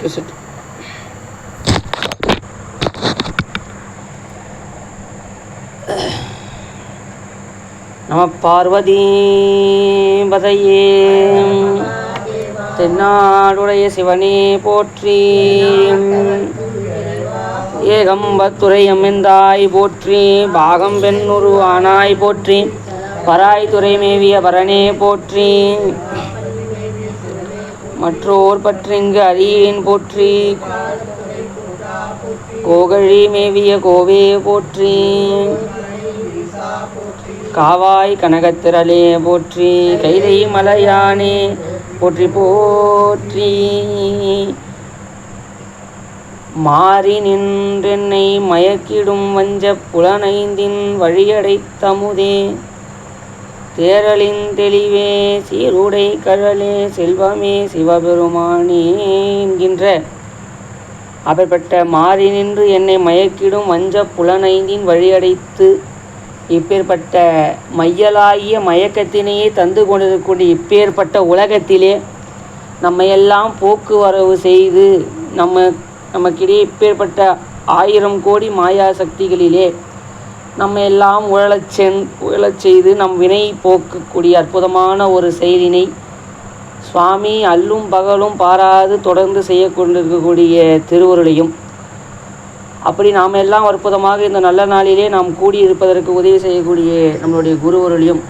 Cassette. நம பார்வதி பதையே. தென்னாடுடைய சிவனே போற்றி. ஏகம்பத்துரை அம்மெந்தாய் போற்றி. பாகம் பெண்ணுரு ஆனாய் போற்றி. பராய் துறை மேவிய பரனே போற்றி. மற்றோர் பற்றிங்கு அறியேன் போற்றி. கோகழி மேவிய கோவே போற்றி. காவாய் கனகத்திரளே போற்றி. கைதை மலையானே போற்றி போற்றி. மாறி நின்றென்னை மயக்கிடும் வஞ்ச புலனைந்தின் வழியடைத்தமுதே. தேரலின் தெளிவே சீருடை கழலே செல்வமே சிவபெருமானே என்கின்ற அப்பேற்பட்ட மாறி நின்று என்னை மயக்கிடும் வஞ்ச புலனைந்தின் வழியடைத்து இப்பேற்பட்ட மையலாகிய மயக்கத்தினையே தந்து கொண்டிருக்கக்கூடிய இப்பேற்பட்ட உலகத்திலே நம்மையெல்லாம் போக்குவரவு செய்து நமக்கிடையே இப்பேற்பட்ட 1000 கோடி மாயா சக்திகளிலே நம்ம எல்லாம் உழலச் செய்து நம் வினை போக்கக்கூடிய அற்புதமான ஒரு செயலினை சுவாமி அல்லும் பகலும் பாராது தொடர்ந்து செய்ய கொண்டிருக்கக்கூடிய திருவருளையும், அப்படி நாம் எல்லாம் அற்புதமாக இந்த நல்ல நாளிலே நாம் கூடியிருப்பதற்கு உதவி செய்யக்கூடிய நம்மளுடைய குருவருளையும்,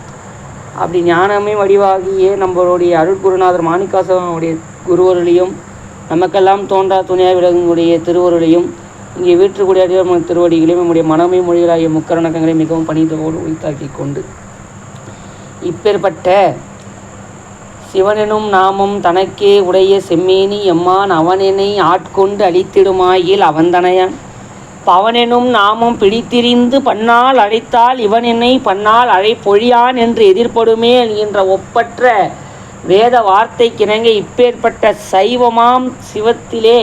அப்படி ஞானமே வடிவாகிய நம்மளுடைய அருட்குருநாதர் மாணிக்காசனுடைய குருவருளையும், நமக்கெல்லாம் தோன்றா துணையாக விளங்கக்கூடிய திருவருளையும், இங்கே வீற்றுக்கூடிய அடியார் திருவடிகளையும் நம்முடைய மனமை மொழிகளாகிய முக்கரணக்கங்களை மிகவும் பணித்தோடு உயிர்த்தாக்கி கொண்டு இப்பேற்பட்ட சிவனெனும் நாமம் தனக்கே உடைய செம்மேனி எம்மான் அவனெனை ஆட்கொண்டு அழித்திடுமாயில் அவன்தனையான் பவனெனும் நாமம் பிடித்திரிந்து பன்னால் அழைத்தால் இவன் என்னை பன்னால் அழைப்பொழியான் என்று எதிர்ப்படுமே என்கின்ற ஒப்பற்ற வேத வார்த்தைக்கிணங்க இப்பேற்பட்ட சைவமாம் சிவத்திலே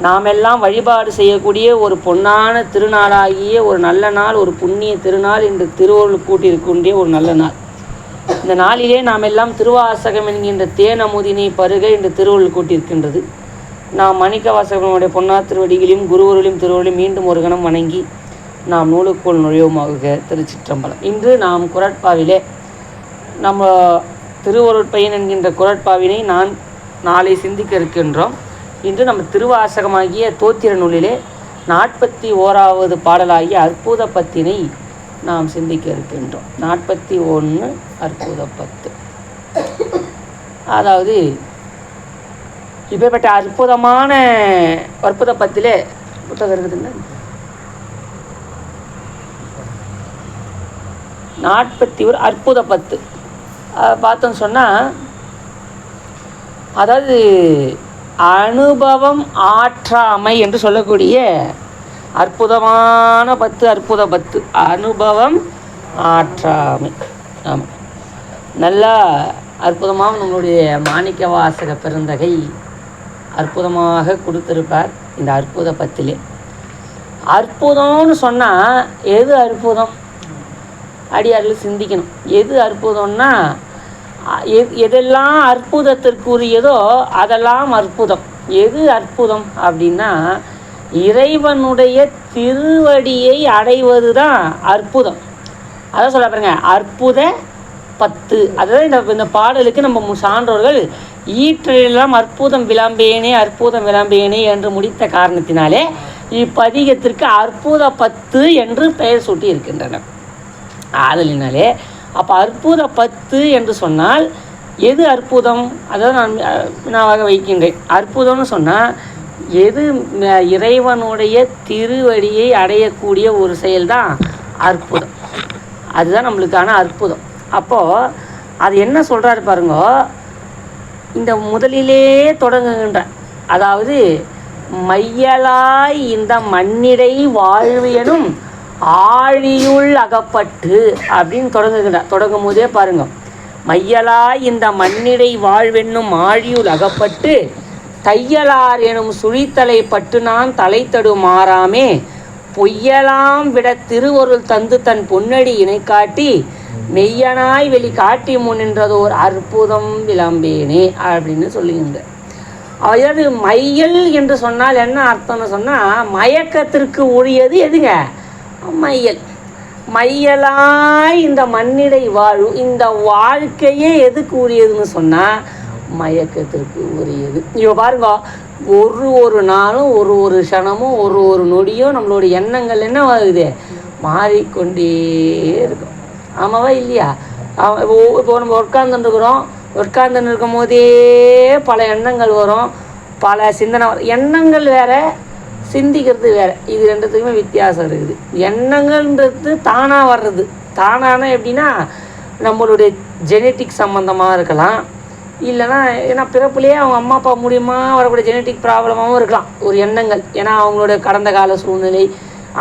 நாமெல்லாம் வழிபாடு செய்யக்கூடிய ஒரு பொன்னான திருநாளாகிய ஒரு நல்ல நாள், ஒரு புண்ணிய திருநாள் என்று திருவருள் கூட்டியிருக்கின்ற ஒரு நல்ல நாள். இந்த நாளிலே நாம் எல்லாம் திருவாசகம் என்கின்ற தேனமுதினை பருக என்று திருவருள் கூட்டியிருக்கின்றது. நாம் மாணிக்கவாசகனுடைய பொன்னார் திருவடிகளையும் குருவருளையும் திருவருளையும் மீண்டும் ஒரு கணம் வணங்கி நாம் நூலுக்குள் நுழைவுமாக திருச்சிற்றம்பலம். இன்று நாம் குறட்பாவிலே நம்ம திருவருட்பயன் என்கின்ற குறட்பாவினை நாளை சிந்திக்க இருக்கின்றோம். இன்று நம்ம திருவாசகமாகிய தோத்திர நூலிலே 41வது பாடலாகிய அற்புத பத்தினை நாம் சிந்திக்க இருக்கின்றோம். 41 அற்புத பத்து. அதாவது இப்பேற்பட்ட அற்புதமான அற்புத பத்திலே புத்தகம் இருக்குதுங்க. 41 அற்புத பத்து பார்த்தோன்னு சொன்னால், அதாவது அனுபவம் ஆற்றாமை என்று சொல்லக்கூடிய அற்புதமான அற்புத பத்து. அனுபவம் ஆற்றாமை. ஆமாம், நல்லா அற்புதமாக நம்மளுடைய மாணிக்க வாசக பெருந்தகை அற்புதமாக கொடுத்திருப்பார் இந்த அற்புத பத்திலே. அற்புதம்னு சொன்னால் எது அற்புதம்? அடியார்கள் சிந்திக்கணும். எது அற்புதம்னா எதெல்லாம் அற்புதத்திற்குரியதோ அதெல்லாம் அற்புதம். எது அற்புதம் அப்படின்னா இறைவனுடைய திருவடியை அடைவது தான் அற்புதம். அதான் சொல்ல பாருங்க, அற்புத பத்து. அதுதான் இந்த பாடலுக்கு நம்ம சான்றோர்கள் ஈற்றெல்லாம் அற்புதம் விளம்பேனே அற்புதம் விளம்பேனே என்று முடித்த காரணத்தினாலே இப்பதிகத்திற்கு அற்புத பத்து என்று பெயர் சூட்டி இருக்கின்றனர். ஆதலினாலே அப்போ அற்புத பத்து என்று சொன்னால் எது அற்புதம்? அதான் நான் வினாவாக வைக்கின்றேன். அற்புதம்னு சொன்னால் எது இறைவனுடைய திருவடியை அடையக்கூடிய ஒரு செயல்தான் அற்புதம். அதுதான் நம்மளுக்கான அற்புதம். அப்போது அது என்ன சொல்கிறாரு பாருங்க, இந்த முதலிலே தொடங்குகின்ற, அதாவது மையலாய் இந்த மண்ணிடை வாழ்வியனும் ஆழியுள் அகப்பட்டு அப்படின்னு தொடங்கும் போதே பாருங்க, மையலாய் இந்த மண்ணிடை வாழ்வென்னும் ஆழியுள் அகப்பட்டு தையலார் எனும் சுழித்தலை பட்டு நான் தலைத்தடு மாறாமே பொய்யலாம் விட திருவருள் தந்து தன் பொன்னடி இணை காட்டி மெய்யனாய் வெளி காட்டி முன்னின்றதோர் அற்புதம் விளம்பேனே அப்படின்னு சொல்லுங்க. அதாவது மையல் என்று சொன்னால் என்ன அர்த்தம்னு சொன்னால் மயக்கத்திற்கு உரியது எதுங்க? மையல். மையலாய் இந்த மண்ணிடை வாழ்வு, இந்த வாழ்க்கையே எதுக்கு உரியதுன்னு சொன்னால் மயக்கத்திற்கு உரியது. இப்போ பாருங்க, ஒரு நாளும் ஒரு க்ஷணமும் ஒரு நொடியும் நம்மளுடைய எண்ணங்கள் என்ன ஆகுது? மாறிக்கொண்டே இருக்கும். ஆமாவா இல்லையா? இப்போ நம்ம உட்கார்ந்துன்னு இருக்கும் போதே பல எண்ணங்கள் வரும், பல சிந்தனை வரும். எண்ணங்கள் வேறு, சிந்திக்கிறது வேறு. இது ரெண்டுத்துக்குமே வித்தியாசம் இருக்குது. எண்ணங்கள்ன்றது தானாக வர்றது. தானானா எப்படின்னா நம்மளுடைய ஜெனட்டிக் சம்மந்தமாக இருக்கலாம், இல்லைன்னா ஏன்னா பிறப்புலேயே அவங்க அம்மா அப்பா மூலியமாக வரக்கூடிய ஜெனட்டிக் ப்ராப்ளமாகவும் இருக்கலாம் ஒரு எண்ணங்கள். ஏன்னா அவங்களோட கடந்த கால சூழ்நிலை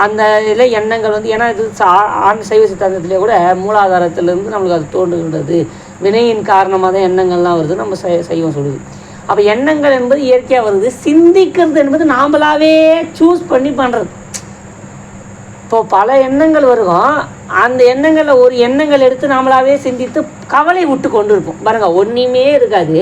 அந்த இதில் எண்ணங்கள் வந்து, ஏன்னா இது ஆண் சைவ சித்தாந்தத்திலே கூட மூலாதாரத்திலேருந்து நம்மளுக்கு அது தோன்றுகின்றது, வினையின் காரணமாக தான் எண்ணங்கள்லாம் வருது நம்ம சைவம் சொல்லுது. அப்போ எண்ணங்கள் என்பது இயற்கையாக வருது. சிந்திக்கிறது என்பது நாமளாவே சூஸ் பண்ணி பண்ணுறது. இப்போது பல எண்ணங்கள் வருவோம், அந்த எண்ணங்களில் ஒரு எண்ணங்கள் எடுத்து நாமளாவே சிந்தித்து கவலை விட்டு கொண்டு இருப்போம். பாருங்க, ஒன்றுமே இருக்காது,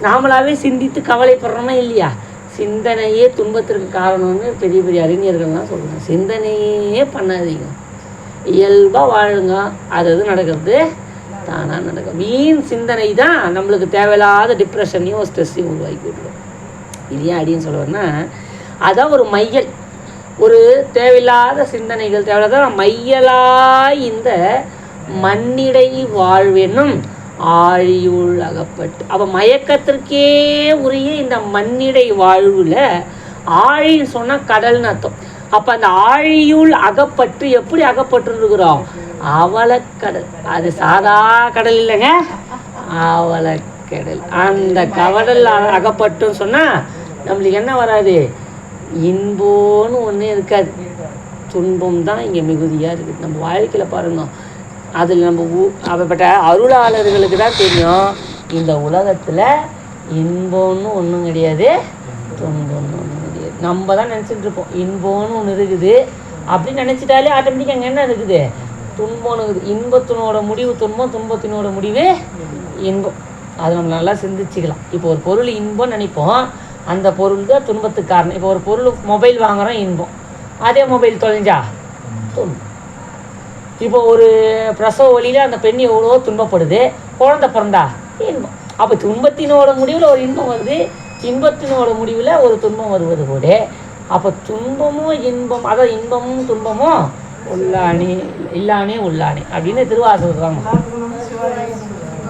நாமளாவே சிந்தித்து கவலைப்படுறோமா இல்லையா? சிந்தனையே துன்பத்திற்கு காரணம்னு பெரிய பெரிய அறிஞர்கள்லாம் சொல்லுவாங்க. சிந்தனையே பண்ணாதீங்க, இயல்பாக வாழுங்க, அது நடக்கிறது தானாக நடக்கும். வீண் சிந்தனை தான் நம்மளுக்கு தேவையில்லாத டிப்ரெஷனையும் ஸ்ட்ரெஸ்ஸையும் உருவாக்கி விட்டுரும். இது ஏன் அப்படின்னு சொல்லுவேன்னா, அதான் ஒரு மையல், ஒரு தேவையில்லாத சிந்தனைகள் தேவையில்லாத மையலாய் இந்த மண்ணிடை வாழ்வென்னும் ஆழியுள் அகப்பட்டு. அப்போ மயக்கத்திற்கே உரிய இந்த மண்ணிடை வாழ்வில், ஆழின்னு சொன்னால் கடல்னு அர்த்தம். அப்போ அந்த ஆழியுள் அகப்பட்டு எப்படி அகப்பட்டுருக்கிறோம்? அவலக்கடல். அது சாதா கடல் இல்லைங்க, அவலக்கடல். அந்த கடல் அகப்பட்டுன்னு சொன்னால் நம்மளுக்கு என்ன வராது? இன்போன்னு ஒன்றே இருக்காது, துன்பம் தான் இங்கே மிகுதியாக இருக்குது. நம்ம வாழ்க்கையில் பாருங்க, அதில் நம்ம அப்பப்பட்ட அருளாளர்களுக்கு தான் தெரியும், இந்த உலகத்தில் இன்பம்னு ஒன்றும் கிடையாது, துன்பம்னு ஒன்றும் கிடையாது. நம்ம தான் நினச்சிட்டு இருப்போம் இன்பம்னு ஒன்று இருக்குது அப்படின்னு நினச்சிட்டாலே ஆட்டோமேட்டிக்காக அங்கே என்ன இருக்குது? துன்பம்னு இருக்குது. இன்பத்தினோட முடிவு துன்பம், துன்பத்தினோட முடிவு இன்பம். அதை நம்ம நல்லா சிந்திச்சுக்கலாம். இப்போ ஒரு பொருள் இன்பம்னு நினைப்போம், அந்த பொருள் தான் துன்பத்துக்கு காரணம். இப்போ ஒரு பொருள் மொபைல் வாங்குகிறோம், இன்பம். அதே மொபைல் தொலைஞ்சா துன்பம். இப்போ ஒரு பிரசவ வழியில் அந்த பெண் எவ்வளோ துன்பப்படுது, குழந்தை பிறந்தா இன்பம். அப்போ துன்பத்தினோட முடிவில் ஒரு இன்பம் வருது, இன்பத்தினோட முடிவில் ஒரு துன்பம் வருவது கூட. அப்போ துன்பமும் இன்பம், அதாவது இன்பமும் துன்பமும் உள்ளானே இல்லானே உள்ளானே அப்படின்னு திருவாசகம் சொல்கிறாங்க.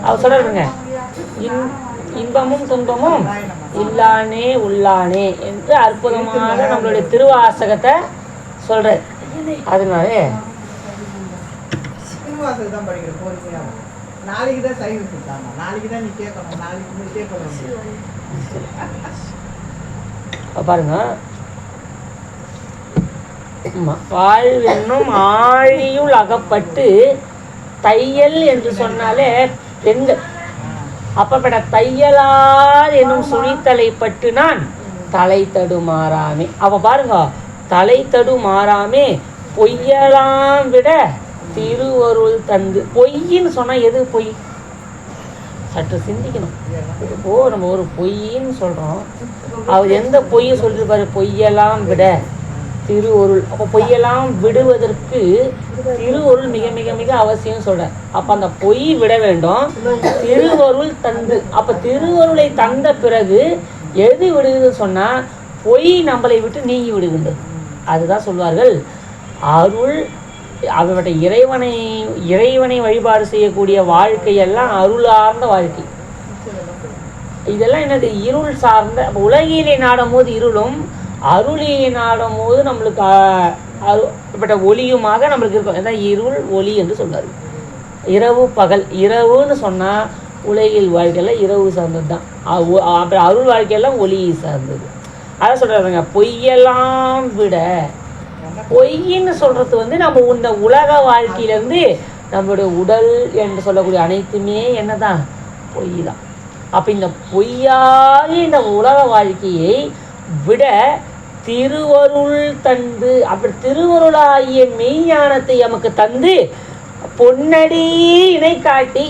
அவர் சொல்கிறாருங்க, இன்பமும் துன்பமும் இல்லானே உள்ளானே என்று அற்புதமான நம்மளுடைய திருவாசகத்தை சொல்கிறார். அதனால பாருங்க, வாழ்வென்னும் ஆழியுள் அகப்பட்டு தையல் என்று சொன்னாலே பெண்கள். அப்பப்பட்ட தையலார் என்னும் சுழித்தலை பட்டு நான் தலை தடுமாறாமே. அப்போ பாருங்க, தலை தடுமாறாமே பொய்யலாம் விட திருவருள் தந்து. பொய்ன்னு சொன்னால் எது பொய்? சற்று சிந்திக்கணும். இப்போ நம்ம ஒரு பொய்ன்னு சொல்கிறோம், அவர் எந்த பொய்யை சொல்லியிருப்பாரு? பொய்யெல்லாம் விட திருவருள். அப்போ பொய்யெல்லாம் விடுவதற்கு திருவருள் மிக மிக மிக அவசியம் சொல்கிறார். அப்போ அந்த பொய் விட வேண்டும், திருவருள் தந்து. அப்போ திருவருளை தந்த பிறகு எது விடுதுன்னு சொன்னால் பொய் நம்மளை விட்டு நீங்கி விடுகின்றது. அதுதான் சொல்வார்கள் அருள். அவருடைய இறைவனை வழிபாடு செய்யக்கூடிய வாழ்க்கையெல்லாம் அருளார்ந்த வாழ்க்கை. இதெல்லாம் என்னது? இருள் சார்ந்த. அப்போ உலகிலே நாடும் போது இருளும், அருளியை நாடும் போது நம்மளுக்கு அப்பட்ட ஒளியுமாக நம்மளுக்கு இருக்கும். அதான் இருள் ஒளி என்று சொல்றாரு. இரவு பகல். இரவுன்னு சொன்னால் உலகில் வாழ்க்கையெல்லாம் இரவு சார்ந்தது தான். அப்புறம் அருள் வாழ்க்கையெல்லாம் ஒளி சார்ந்தது. அதை சொல்கிறாருங்க, பொய்யெல்லாம் விட. பொய்ன்னு சொல்கிறது நம்ம இந்த உலக வாழ்க்கையிலேருந்து நம்மளுடைய உடல் என்று சொல்லக்கூடிய அனைத்துமே என்ன தான்? பொய் தான். அப்போ இந்த பொய்யாகி இந்த உலக வாழ்க்கையை விட திருவருள் தந்து, அப்படி திருவருளாகிய மெய்ஞானத்தை நமக்கு தந்து பொன்னடி இணை காட்டி,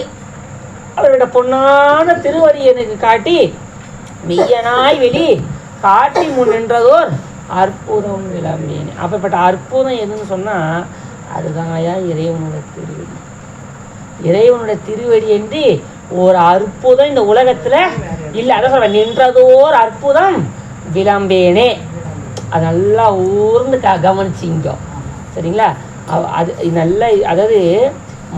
அவரோட பொன்னான திருவடி எனக்கு காட்டி மெய்யனாய் வெளி காட்டி முன் நின்றதோர் அற்புதம் விளம்பேனே. அப்பப்பட்ட அற்புதம் எதுன்னு சொன்னால் அதுதான் இறைவனோட திருவடி. இறைவனோட திருவடி என்று ஒரு அற்புதம் இந்த உலகத்தில் இல்லை. அதான் சொல்ல நின்றதோர் அற்புதம் விளம்பேனே. அது நல்லா ஊர்ந்து கவனிச்சிங்க சரிங்களா. அது நல்ல அதாவது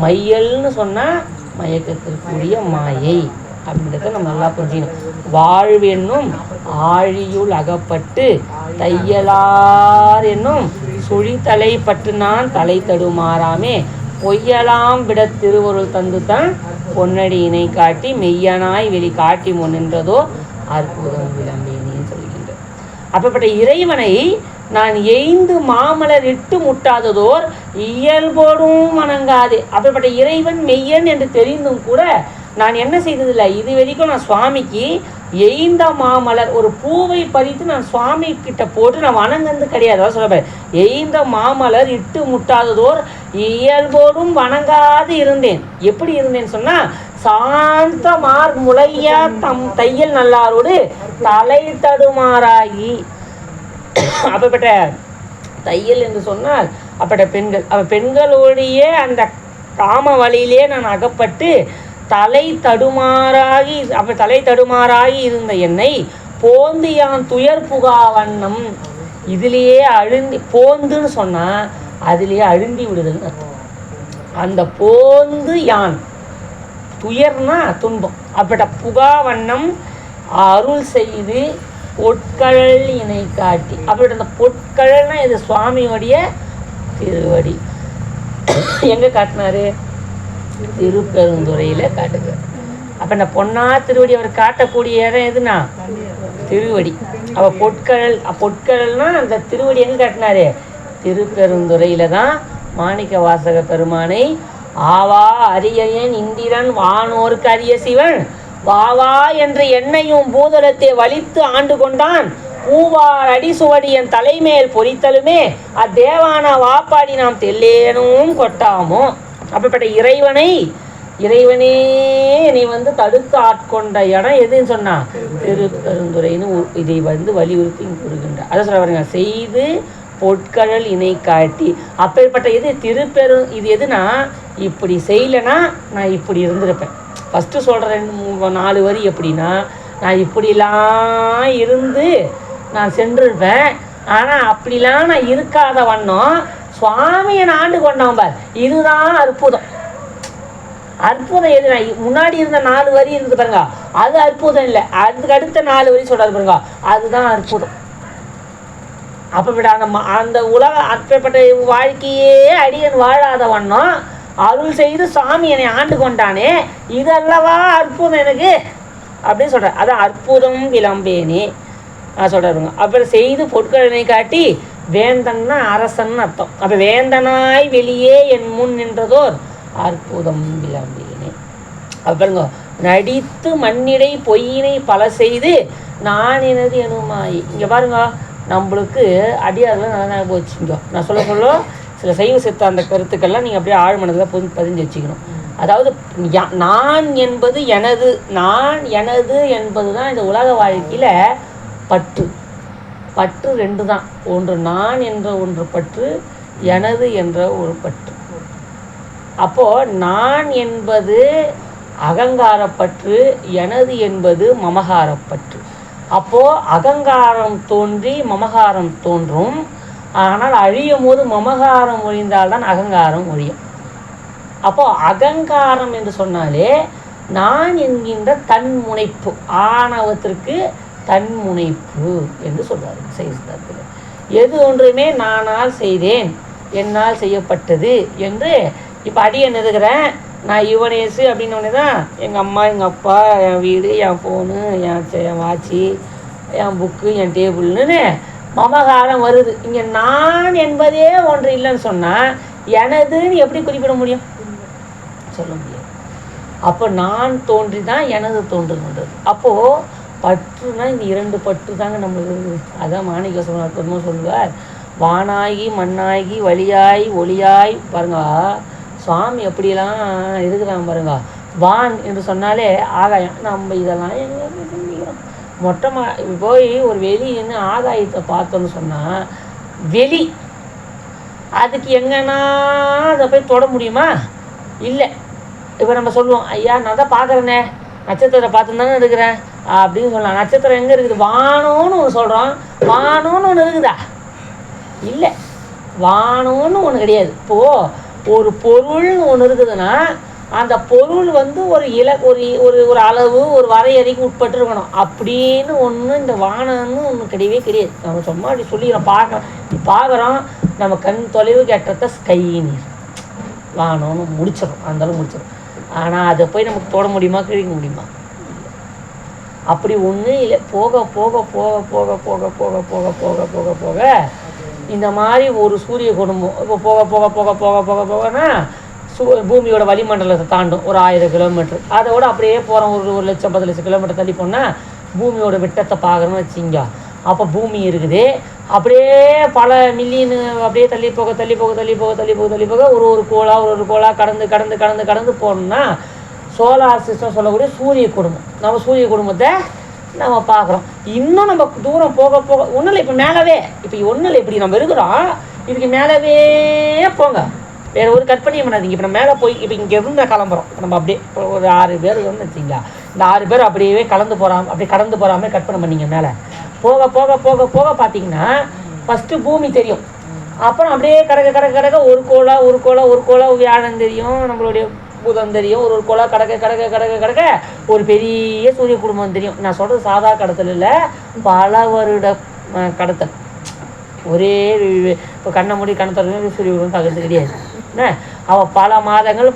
மையல்னு சொன்னால் மயக்கத்திற்குரிய மாயை அப்படின்றத நம்ம நல்லா புரிஞ்சுக்கணும். வாழ்வென்னும் ஆழியுள் அகப்பட்டு தையலார் என்னும் சுழி தலை பட்டு நான் தலை தடுமாறாமே பொய்யலாம் விட திருவருள் தந்து தான் பொன்னடி இணை காட்டி மெய்யனாய் வெளி காட்டி முன்னின்றதோ அற்புதம் விளம்பேனேன்னு சொல்கின்ற. அப்பப்பட்ட இறைவனை நான் எய்ந்து மாமலர் இட்டு முட்டாததோர் இயல்போடும் வணங்காதே. அப்படிப்பட்ட இறைவன் மெய்யன் என்று தெரிந்தும் கூட நான் என்ன செய்ததில்லை. இது வரைக்கும் நான் சுவாமிக்கு எய்ந்த மாமலர் ஒரு பூவை பறித்து நான் சுவாமி கிட்ட போட்டு நான் வணங்கிறது கிடையாது. அதான் சொல்ல எய்ந்த மாமலர் இட்டு முட்டாததோர் இயல்போடும் வணங்காது இருந்தேன். எப்படி இருந்தேன்னு சொன்னால் சாந்த மார் முளையா தையல் நல்லாரோடு தலை தடுமாறாகி. அப்பப்பட்ட தையல் என்று சொன்னால் அப்பட்ட பெண்கள் பெண்களுடைய அந்த காம வழியிலே நான் அகப்பட்டு தலை தடுமாறாகி தலை தடுமாறாகி இருந்த என்னை போந்து யான் துயர் புகா வண்ணம். இதுலேயே அழுந்தி போந்துன்னு சொன்னால் அதுலேயே அழுந்தி விடுதல்னு அர்த்தம். அந்த போந்து யான் துயர்னா துன்பம் அப்பட்ட புகா வண்ணம் அருள் செய்து பொற்கழல் இணை காட்டி. அப்படி அந்த பொற்கழல்னா இது சுவாமியோடைய திருவடி. எங்கே காட்டினாரு? திருப்பெருந்துறையில் காட்டுங்க. அப்போ இந்த பொன்னா திருவடி அவர் காட்டக்கூடிய இடம் எதுனா திருவடி. அவள் பொற்கழல்னா அந்த திருவடி எங்கே காட்டினாரு? திருப்பெருந்துறையில் தான் மாணிக்க வாசக பெருமானை ஆவா அரியன் இந்திரன் வானோருக்கு அரிய சிவன் வாவா என்ற எண்ணையும் பூதலத்தை வலித்து ஆண்டு கொண்டான் பூவார் அடிசுவடி என் தலைமேல் பொறித்தலுமே அத்தேவான வாப்பாடி நாம் தெல்லேனும் கொட்டாமோ. அப்படிப்பட்ட இறைவனே நீ தடுத்து ஆட்கொண்ட இடம் எதுன்னு சொன்னா திருப்பெருந்துறைன்னு இதை வலியுறுத்தி கூறுகின்ற. அதை சொல்ல பாருங்க செய்து பொற்கழல் இணை காட்டி. அப்பேற்பட்ட இது எதுனா இப்படி செய்யலைன்னா நான் இப்படி இருந்திருப்பேன். ஃபஸ்ட்டு சொல்கிற 4 வரி எப்படின்னா நான் இப்படிலாம் இருந்து நான் சென்றிருப்பேன். ஆனால் அப்படிலாம் நான் இருக்காத வண்ணம் சுவாமியை நான் ஆண்டு கொண்டான் பார். இதுதான் அற்புதம். அற்புதம் எது? நான் முன்னாடி இருந்த 4 வரி இருந்து பாருங்க, அது அற்புதம் இல்லை. அதுக்கு அடுத்த 4 வரி சொல்றாரு பாருங்க, அதுதான் அற்புதம். அப்போ விட அந்த உலக அப்பேற்பட்ட வாழ்க்கையே அடியன் வாழாத வண்ணம் அருள் செய்து சாமி என்னை ஆண்டு கொண்டானே, இதல்லவா அற்புதம் எனக்கு அப்படின்னு சொல்கிறேன். அதான் அற்புதம் விளம்பேனே சொல்கிறாருங்க. அப்புறம் செய்து பொற்கழனை காட்டி வேந்தன்னா அரசன் அர்த்தம். அப்போ வேந்தனாய் வெளியே என் முன் நின்றதோர் அற்புதம் விளம்பேனே. அப்புறங்க நடித்து மண்ணிடை பொய்யினை பல செய்து நான் எனது எனுமாய். இங்கே பாருங்க, நம்மளுக்கு அடியார்கள் நல்லா போச்சுங்க. நான் சொல்ல சில சைவ சித்தாந்த கருத்துக்கள்லாம் நீங்கள் அப்படியே ஆழ்மனதில் பதிஞ்சு வச்சுக்கணும். அதாவது நான் என்பது எனது, நான் எனது என்பது தான் இந்த உலக வாழ்க்கையில் பற்று. 2 தான். ஒன்று நான் என்ற ஒன்று பற்று, எனது என்ற ஒரு பற்று. அப்போது நான் என்பது அகங்காரப்பற்று, எனது என்பது மமகாரப்பற்று. அப்போது அகங்காரம் தோன்றி மமகாரம் தோன்றும். ஆனால் அழியும் போது மமகாரம் ஒழிந்தால்தான் அகங்காரம் ஒழியும். அப்போது அகங்காரம் என்று சொன்னாலே நான் என்கின்ற தன்முனைப்பு, ஆணவத்திற்கு தன்முனைப்பு என்று சொல்றாரு செய்தார்கள். எது ஒன்றுமே நானால் செய்தேன், என்னால் செய்யப்பட்டது என்று. இப்போ அடியன் இருக்கிறேன், நான் யுவனேசு அப்படின்னு தான் எங்கள் அம்மா, எங்கள் அப்பா, என் வீடு, என் ஃபோனு, என் வாட்சி, என் புக்கு, என் டேபிள்னு மமகாரம் வருது. இங்கே நான் என்பதே ஒன்று இல்லைன்னு சொன்னால் எனதுன்னு எப்படி குறிப்பிட முடியும்? சொல்ல முடியாது. அப்போ நான் தோன்றி தான் எனது தோன்றுகின்றது. அப்போது பற்றுனா இந்த 2 பற்று தாங்க நம்மளுக்கு இருக்குது. அதான் மாணிக்க சொன்னார் சொல்லுவார், வானாகி மண்ணாகி வழியாய் ஒளியாய். பாருங்க சுவாமி எப்படிலாம் இருக்கிறாங்க பாருங்க. வான் என்று சொன்னாலே ஆகாயம். நம்ம இதெல்லாம் எங்கே சிந்திக்கிறோம்? போய் ஒரு வெளின்னு ஆகாயத்தை பார்த்தோன்னு சொன்னால் வெளி அதுக்கு எங்கன்னா அதை போய் தொட முடியுமா? இல்லை. இப்போ நம்ம சொல்லுவோம், ஐயா நான் தான் பார்க்குறேனே, நட்சத்திரத்தை பார்த்து தானே இருக்கிறேன் அப்படின்னு சொல்லலாம். நட்சத்திரம் எங்கே இருக்குது? வானம்னு ஒன்று சொல்கிறோம். வானம்னு ஒன்று இருக்குதா? இல்லை, வானம்னு ஒன்று கிடையாது. இப்போது ஒரு பொருள்னு ஒன்று இருக்குதுன்னா அந்த பொருள் ஒரு ஒரு அளவு ஒரு வரையறைக்கு உட்பட்டு இருக்கணும். அப்படின்னு ஒன்று இந்த வானம்னு ஒன்று கிடையவே கிடையாது. நம்ம சும்மா அப்படி சொல்லிக்கிறோம், பார்க்குறோம். நம்ம கண் தொலைவு கேட்டத ஸ்கை நீர் வானம்னு முடிச்சிடும், அந்தளவு முடிச்சிடும். ஆனால் அதை போய் நமக்கு தொட முடியுமா, கிழிக்க முடியுமா? அப்படி ஒன்று இல்லை. போக போக போக போக போக போக போக போக போக போக இந்த மாதிரி ஒரு சூரிய குடும்பம் இப்போ போக போக போக போக போக போகனா பூமியோட வளிமண்டலத்தை தாண்டும் ஒரு 1000 கிலோமீட்டர். அதோட அப்படியே போகிறோம். ஒரு லட்சம் 10 லட்சம் கிலோமீட்டர் தள்ளி போனால் பூமியோட விட்டத்தை பார்க்குறோன்னு வச்சிங்க. அப்போ பூமி இருக்குது. அப்படியே பல மில்லியனு அப்படியே தள்ளி போக தள்ளி போக தள்ளி போக தள்ளி போக தள்ளி போக ஒரு கோளாக கடந்து கடந்து கடந்து கடந்து போனோம்னா சோலார் சிஸ்டம் சொல்லக்கூடிய சூரிய குடும்பம். நம்ம சூரிய குடும்பத்தை நம்ம பார்க்குறோம். இன்னும் நம்ம தூரம் போக போக ஒன்றும் இல்லை. இப்போ மேலவே இப்போ ஒன்றும் இல்லை, இப்படி நம்ம இருக்கிறோம். இதுக்கு மேலவே போங்க, வேறு ஒரு கற்பனையும் பண்ணாதீங்க. இப்போ நம்ம மேலே போய் இப்போ இங்கே இருந்து கிளம்புறோம். நம்ம அப்படியே ஒரு 6 பேர் வந்து வச்சிங்களா, இந்த 6 பேர் அப்படியே அப்படியே கடந்து போகாமல் கற்பனை பண்ணிங்க. மேலே போக போக போக போக பார்த்தீங்கன்னா ஃபஸ்ட்டு பூமி தெரியும். அப்புறம் அப்படியே கடக்க ஒரு கோளா வியாழன் தெரியும், நம்மளுடைய புதன் தெரியும், ஒரு கோளா கடக்க ஒரு பெரிய சூரிய குடும்பம் தெரியும். நான் சொல்கிறது சாதா கடத்தல் இல்லை, பல வருட கடத்தல். ஒரே இப்போ கண்ணை மூடி கணத்தல் சூரிய குடும்பம் பார்க்கறது கிடையாது. என்ன அவள் பல மாதங்கள்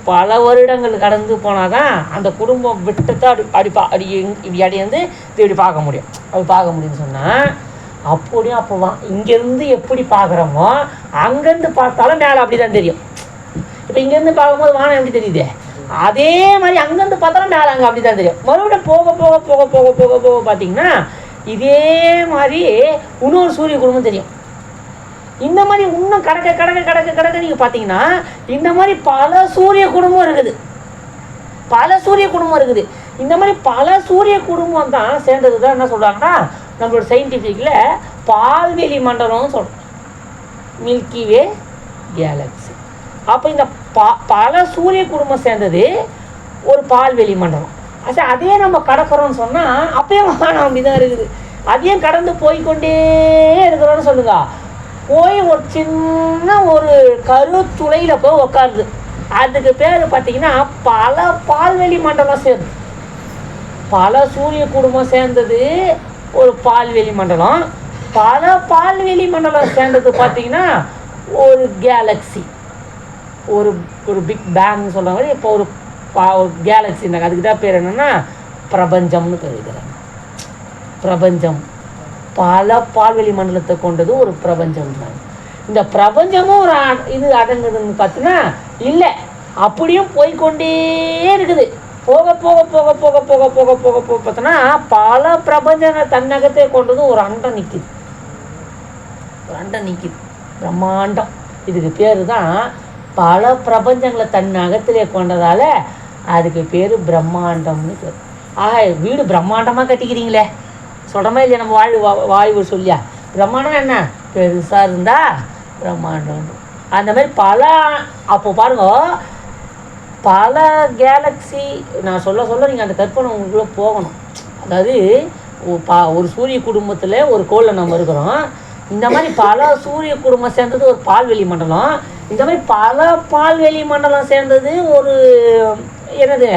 பல வருடங்கள் கடந்து போனால் தான் அந்த குடும்பம் விட்டத்தை இப்படி அடி இப்படி பார்க்க முடியும். அப்படி பார்க்க முடியும்னு சொன்னால் அப்படியும் அப்போ இங்கேருந்து எப்படி பார்க்குறோமோ அங்கேருந்து பார்த்தாலும் மேலே அப்படி தான் தெரியும். இப்போ இங்கேருந்து பார்க்கும்போது வானம் எப்படி தெரியுது, அதே மாதிரி அங்கேருந்து பார்த்தாலும் மேலே அங்கே அப்படி தான் தெரியும். மறுபடியும் போக போக போக போக போக போக பார்த்தீங்கன்னா இதே மாதிரி இன்னொரு சூரிய குடும்பம் தெரியும். இந்த மாதிரி இன்னும் கடக்க நீங்கள் பார்த்தீங்கன்னா இந்த மாதிரி பல சூரிய குடும்பம் இருக்குது. இந்த மாதிரி பல சூரிய குடும்பம் தான் சேர்ந்தது தான் என்ன சொல்கிறாங்கன்னா நம்மளோட சயின்டிஃபிக்கில் பால்வெளி மண்டலம்னு சொல்கிறோம், மில்கி வே கேலக்ஸி. அப்போ இந்த பல சூரிய குடும்பம் சேர்ந்தது ஒரு பால்வெளி மண்டலம். அதே நம்ம கடக்கிறோம்னு சொன்னால் அப்பயும் வானம் அப்படி தான் இருக்குது. அதையும் கடந்து போய்கொண்டே இருக்கிறோன்னு சொல்லுங்க. போய் ஒரு சின்ன ஒரு கருத்துளையில் போய் உட்காருது. அதுக்கு பேர் பார்த்தீங்கன்னா பல பால்வெளி மண்டலம் சேர்ந்து, பல சூரிய குடும்பம் சேர்ந்தது ஒரு பால்வெளி மண்டலம். பல பால்வெளி மண்டலம் சேர்ந்தது பார்த்தீங்கன்னா ஒரு கேலக்ஸி, ஒரு பிக் பேங்னு சொல்கிறாங்க. இப்போ ஒரு கேலக்ஸினாங்க. அதுக்கு தான் பேர் என்னென்னா பிரபஞ்சம்னு தெரிவிக்கிறாங்க. பிரபஞ்சம் பல பால்வெளி மண்டலத்தை கொண்டது ஒரு பிரபஞ்சம். இந்த பிரபஞ்சமும் ஒரு இது அடங்குதுன்னு பார்த்தீங்கன்னா இல்லை, அப்படியும் போய்கொண்டே இருக்குது. போக போக போக போக போக போக போக போக பார்த்தோன்னா பல பிரபஞ்சங்கள் தன்னகத்தை கொண்டது ஒரு அண்டம் நிற்கிது. பிரம்மாண்டம். இதுக்கு பேர் தான் பல பிரபஞ்சங்களை தன் அகத்திலே கொண்டதால் அதுக்கு பேர் பிரம்மாண்டம்னு பேர். வீடு பிரம்மாண்டமாக கட்டிக்கிறீங்களே சொல்கிறோமா இல்லையா? நம்ம வாயு சொல்லியா பிரம்மாண்டம் என்ன பெருசாக இருந்தா பிரம்மாண்டம். அந்த மாதிரி பல அப்போ பாருங்க பல கேலக்ஸி நான் சொல்ல நீங்கள் அந்த கற்பனை உங்களுக்குள்ளே போகணும். அதாவது ஒரு சூரிய குடும்பத்தில் ஒரு கோளில் நம்ம இருக்கிறோம். இந்த மாதிரி பல சூரிய குடும்பம் சேர்ந்தது ஒரு பால்வெளி மண்டலம். இந்த மாதிரி பல பால்வெளி மண்டலம் சேர்ந்தது ஒரு என்னது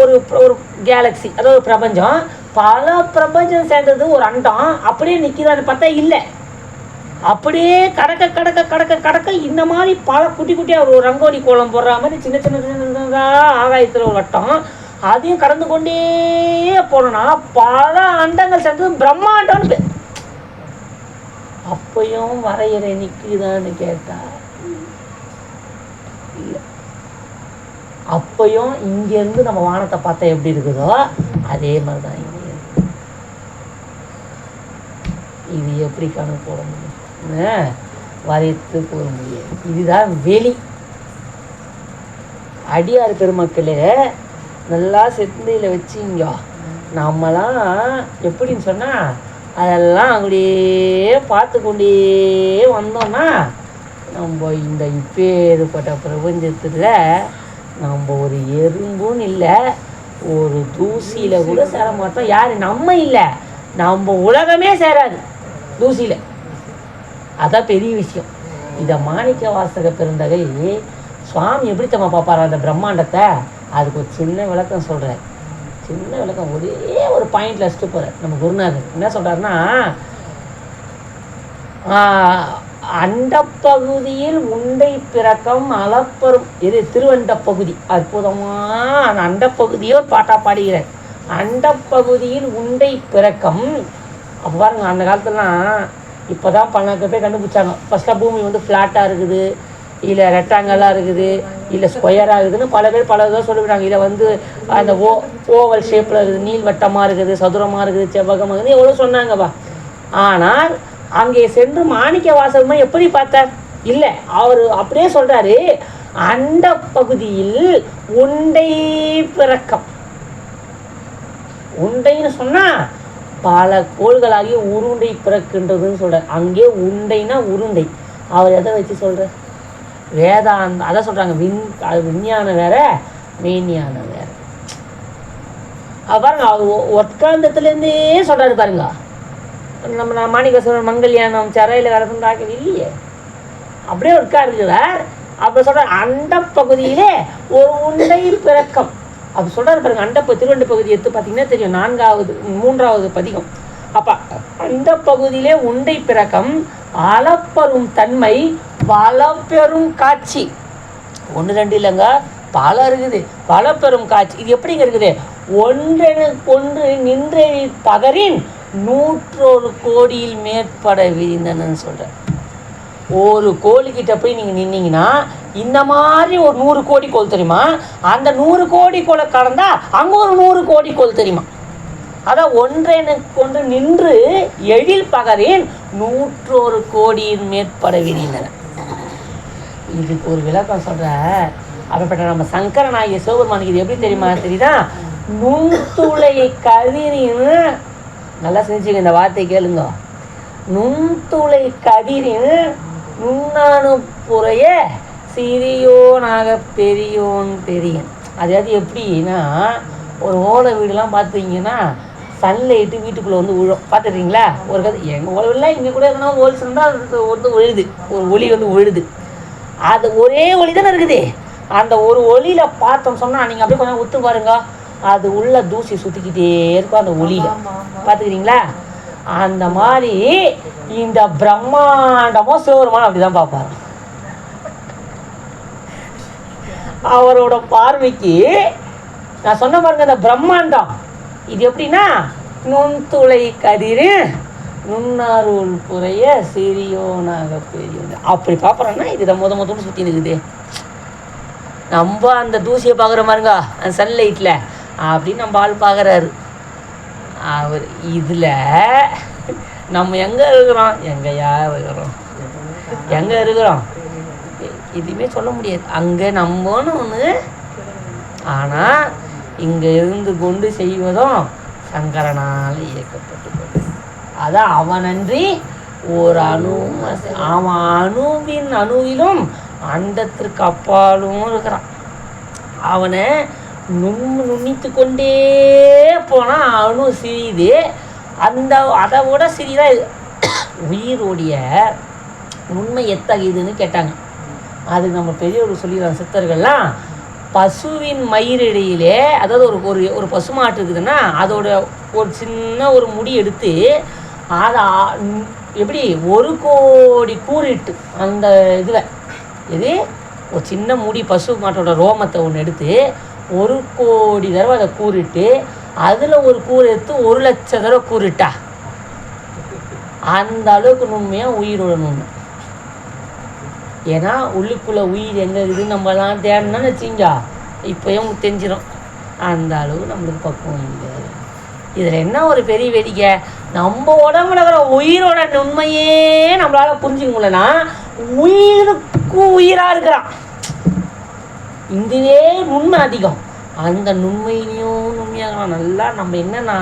ஒரு கேலக்ஸி, அதாவது ஒரு பிரபஞ்சம். பல பிரபஞ்சம் சேர்ந்தது ஒரு அண்டம். அப்படியே நிற்கிறான்னு பார்த்தா இல்லை, அப்படியே கடக்க இந்த மாதிரி பல குட்டி குட்டியாக ஒரு ரங்கோலி கோலம் போடுற மாதிரி சின்ன சின்னதாக ஆகாயத்தில் ஒரு வட்டம். அதையும் கடந்து கொண்டே போனோம்னா பல அண்டங்கள் சேர்ந்தது பிரம்மாண்டம்னு பேர். அப்பையும் வரையறை நிற்குதான்னு கேட்டா இல்லை. அப்பையும் இங்கேருந்து நம்ம வானத்தை பார்த்தா எப்படி இருக்குதோ அதே மாதிரி தான் இங்கே. இது எப்படி கணக்கு போட முடியும், வரைத்து போட முடியாது. இதுதான் வெளி. அடியார் பெருமக்களே நல்லா செந்தையில் வச்சிங்க. நம்மலாம் எப்படின்னு சொன்னால் அதெல்லாம் அப்படியே பார்த்து கொண்டே வந்தோம்னா நம்ம இந்த இப்பேற்பட்ட பிரபஞ்சத்தில் நம்ம ஒரு எறும்புன்னு இல்லை, ஒரு தூசியில் கூட சேர மாட்டோம். யார் நம்ம இல்லை, நம்ம உலகமே சேராது தூசியில். அதான் பெரிய விஷயம். இதை மாணிக்க வாசக பெருந்தகை சுவாமி எப்படி தம்மா பார்ப்பார் அந்த பிரம்மாண்டத்தை, அதுக்கு ஒரு சின்ன விளக்கம் சொல்கிறேன். சின்ன விளக்கம் ஒரே ஒரு பாயிண்டில் வச்சுட்டு போகிறார் நம்ம குருநாதர். என்ன சொல்கிறாருன்னா, அண்டப்பகுதியில் உண்டை பிறக்கம் அளப்பெரும் இது திருவண்ட பகுதி. அற்புதமாக அந்த அண்டப்பகுதியோ பாட்டா பாடுகிறார். அண்டப்பகுதியில் உண்டை பிறக்கம். அப்போ பாருங்க, அந்த காலத்துலலாம் இப்போ தான் பல பேர் கண்டுபிடிச்சாங்க. ஃபஸ்ட்டாக பூமி வந்து ஃப்ளாட்டாக இருக்குது, இல்லை ரெக்டாங்கலாக இருக்குது, இல்லை ஸ்கொயராக இருக்குதுன்னு பல பேர் பல இதாக சொல்லிவிட்டாங்க. இதை வந்து அந்த ஓவல் ஷேப்பில் இருக்குது, நீள்வட்டமாக இருக்குது, சதுரமாக இருக்குது, செவ்வகமாக இருக்குது, எவ்வளோ சொன்னாங்கப்பா. ஆனால் அங்கே சென்று மாணிக்க வாசகமாக எப்படி பார்த்தார்? இல்லை, அவர் அப்படியே சொல்கிறாரு, அந்த பகுதியில் உண்டை பிறக்கம். உண்டைன்னு சொன்னால் பல கோள்களாகிய உருண்டை பிறக்கின்றதுன்னு சொல்கிறார். அங்கே உண்டைனா உருண்டை. அவர் எதை வச்சு சொல்கிறார்? வேதாந்த அதை சொல்கிறாங்க. விஞ்ஞானம் வேற, மெய்ஞானம் வேற. பாருங்க, அவர் உட்கார்ந்தத்துலேருந்தே சொல்கிறாரு பாருங்க. நம்ம மாணிக்க மங்கல்யானம் சிறையில் கிடந்தாக்க இல்லையே, அப்படியே உட்காருக்கிறார். அப்படி சொல்கிறார், அந்த பகுதியிலே ஒரு உண்டை பிறக்கம். அப்படி சொல்கிறாரு பாருங்க. திருவண்ட பகுதி எடுத்து பார்த்தீங்கன்னா தெரியும், 3வது பதிகம். அப்போ அந்த பகுதியிலே உண்டை பிறக்கம், அளப்பெரும் தன்மை, பலப்பெரும் காட்சி. 1 2 இல்லைங்க, பல இருக்குது. பலப்பெரும் காட்சி இது எப்படிங்க இருக்குது? ஒன்றெனு நின்றே பகரின் 101 கோடியில் மேற்பட விரிந்தனன்னு சொல்கிறேன். ஒரு கோழிக்கிட்ட போய் நீங்கள் நின்னீங்கன்னா இந்த மாதிரி ஒரு 100 கோடி கோள் தெரியுமா? அந்த 100 கோடி கோளை கடந்தா அங்கே ஒரு 100 கோடி கோள் தெரியுமா? அதான் ஒன்று நின்று எழில் பகரின் 101 கோடியின் மேற்பட விரிந்தன. இதுக்கு ஒரு விளக்கம் சொல்கிற. அப்படிப்பட்ட நம்ம சங்கரனாகிய சிவபெருமானுக்கு இது எப்படி தெரியுதா? நுண்துளை கதிரின், நல்லா செஞ்சுங்க இந்த வார்த்தை கேளுங்க, நுண்துளை கதிரின் நுண்ணானுப்புறைய சிறியோனாக பெரியோன் பெரியன். அதாவது எப்படின்னா, ஒரு ஓலை வீடுலாம் பார்த்துக்கிங்கன்னா சன்லைட்டு வீட்டுக்குள்ளே வந்து விழும். பார்த்துருக்கீங்களா? ஒரு கதை எங்கள் ஓலைலாம் இங்கே கூட எதுனா ஹோல்ஸ் இருந்தால் அது வந்து விழுது, ஒரு ஒளி வந்து விழுது. அது ஒரே ஒளி தானே இருக்குது. அந்த ஒரு ஒளியில் பார்த்தோம் சொன்னால் நீங்கள் அப்படியே கொஞ்சம் உத்து பாருங்க, அது உள்ள தூசி சுற்றிக்கிட்டே இருக்கும் அந்த ஒளியில். பார்த்துக்கிறீங்களா? அந்த மாதிரி இந்த பிரம்மாண்டமோ சிவபெருமான் அப்படிதான் பார்ப்பார். அவரோட பார்வைக்கு நான் சொன்ன பாருங்க, இந்த பிரம்மாண்டம் இது எப்படின்னா, நுண்துளை கதிர் நுண்ணாருள் புறைய சிறியோனாக பெரியோன் அப்படி பார்ப்பறோன்னா இதுதான் முதல்ல சுற்றி இருக்குது. நம்ம அந்த தூசியை பார்க்குற மாதிரிங்க அந்த சன்லைட்டில் அப்படின்னு நம்ம ஆள் பார்க்குறாரு. அவர் இதில் நம்ம எங்கே இருக்கிறோம், எங்கேயா இருக்கிறோம் எதுவுமே சொல்ல முடியாது. அங்கே நம்மன்னு ஒன்று, ஆனால் இங்கே இருந்து கொண்டு செய்வதும் சங்கரனால் இயக்கப்பட்டு. அதான் அவனன்றி ஒரு அவன் அணுவின் அணுவிலும் அண்டத்திற்கு அப்பாலும் இருக்கிறான். அவனை நுண்ணித்து கொண்டே போனால் அணு சிறிது, அதை விட சிறிதாக உயிரோடைய உண்மை எத்தகையதுன்னு கேட்டாங்க. அது நம்ம பெரியவர்கள் சொல்லிடுறாங்க சித்தர்கள்லாம். பசுவின் மயிரிடையிலே, அதாவது ஒரு பசுமாட்டு இருக்குதுன்னா அதோட ஒரு சின்ன ஒரு முடி எடுத்து அதை எப்படி 1 கோடி கூறிட்டு அந்த இதில் இது ஒரு சின்ன முடி பசு மாட்டோட ரோமத்தை ஒன்று எடுத்து 1 கோடி தடவை அதை கூறிட்டு அதில் ஒரு கூறு எடுத்து 1,00,000 தடவை கூறிட்டா அந்த அளவுக்கு நுண்மையாக உயிரோட நுண்மை. ஏன்னா உள்ளுக்குள்ளே உயிர் எங்கே இருக்குதுன்னு நம்மலாம் தேடணும்னு வச்சிங்க, இப்போயே உங்களுக்கு தெரிஞ்சிடும். அந்த அளவுக்கு நம்மளுக்கு பக்குவம் இல்லை. இதில் என்ன ஒரு பெரிய வேடிக்கை, நம்ம உடம்புல இருக்கிற உயிரோட நுண்மையே நம்மளால் புரிஞ்சிக்க முடியலன்னா உயிருக்கு உயிராக இருக்கிறான். இதுவே உண்மை அதிகம். அந்த நுண்மையிலையும் நுண்மையாக நல்லா நம்ம என்னென்னா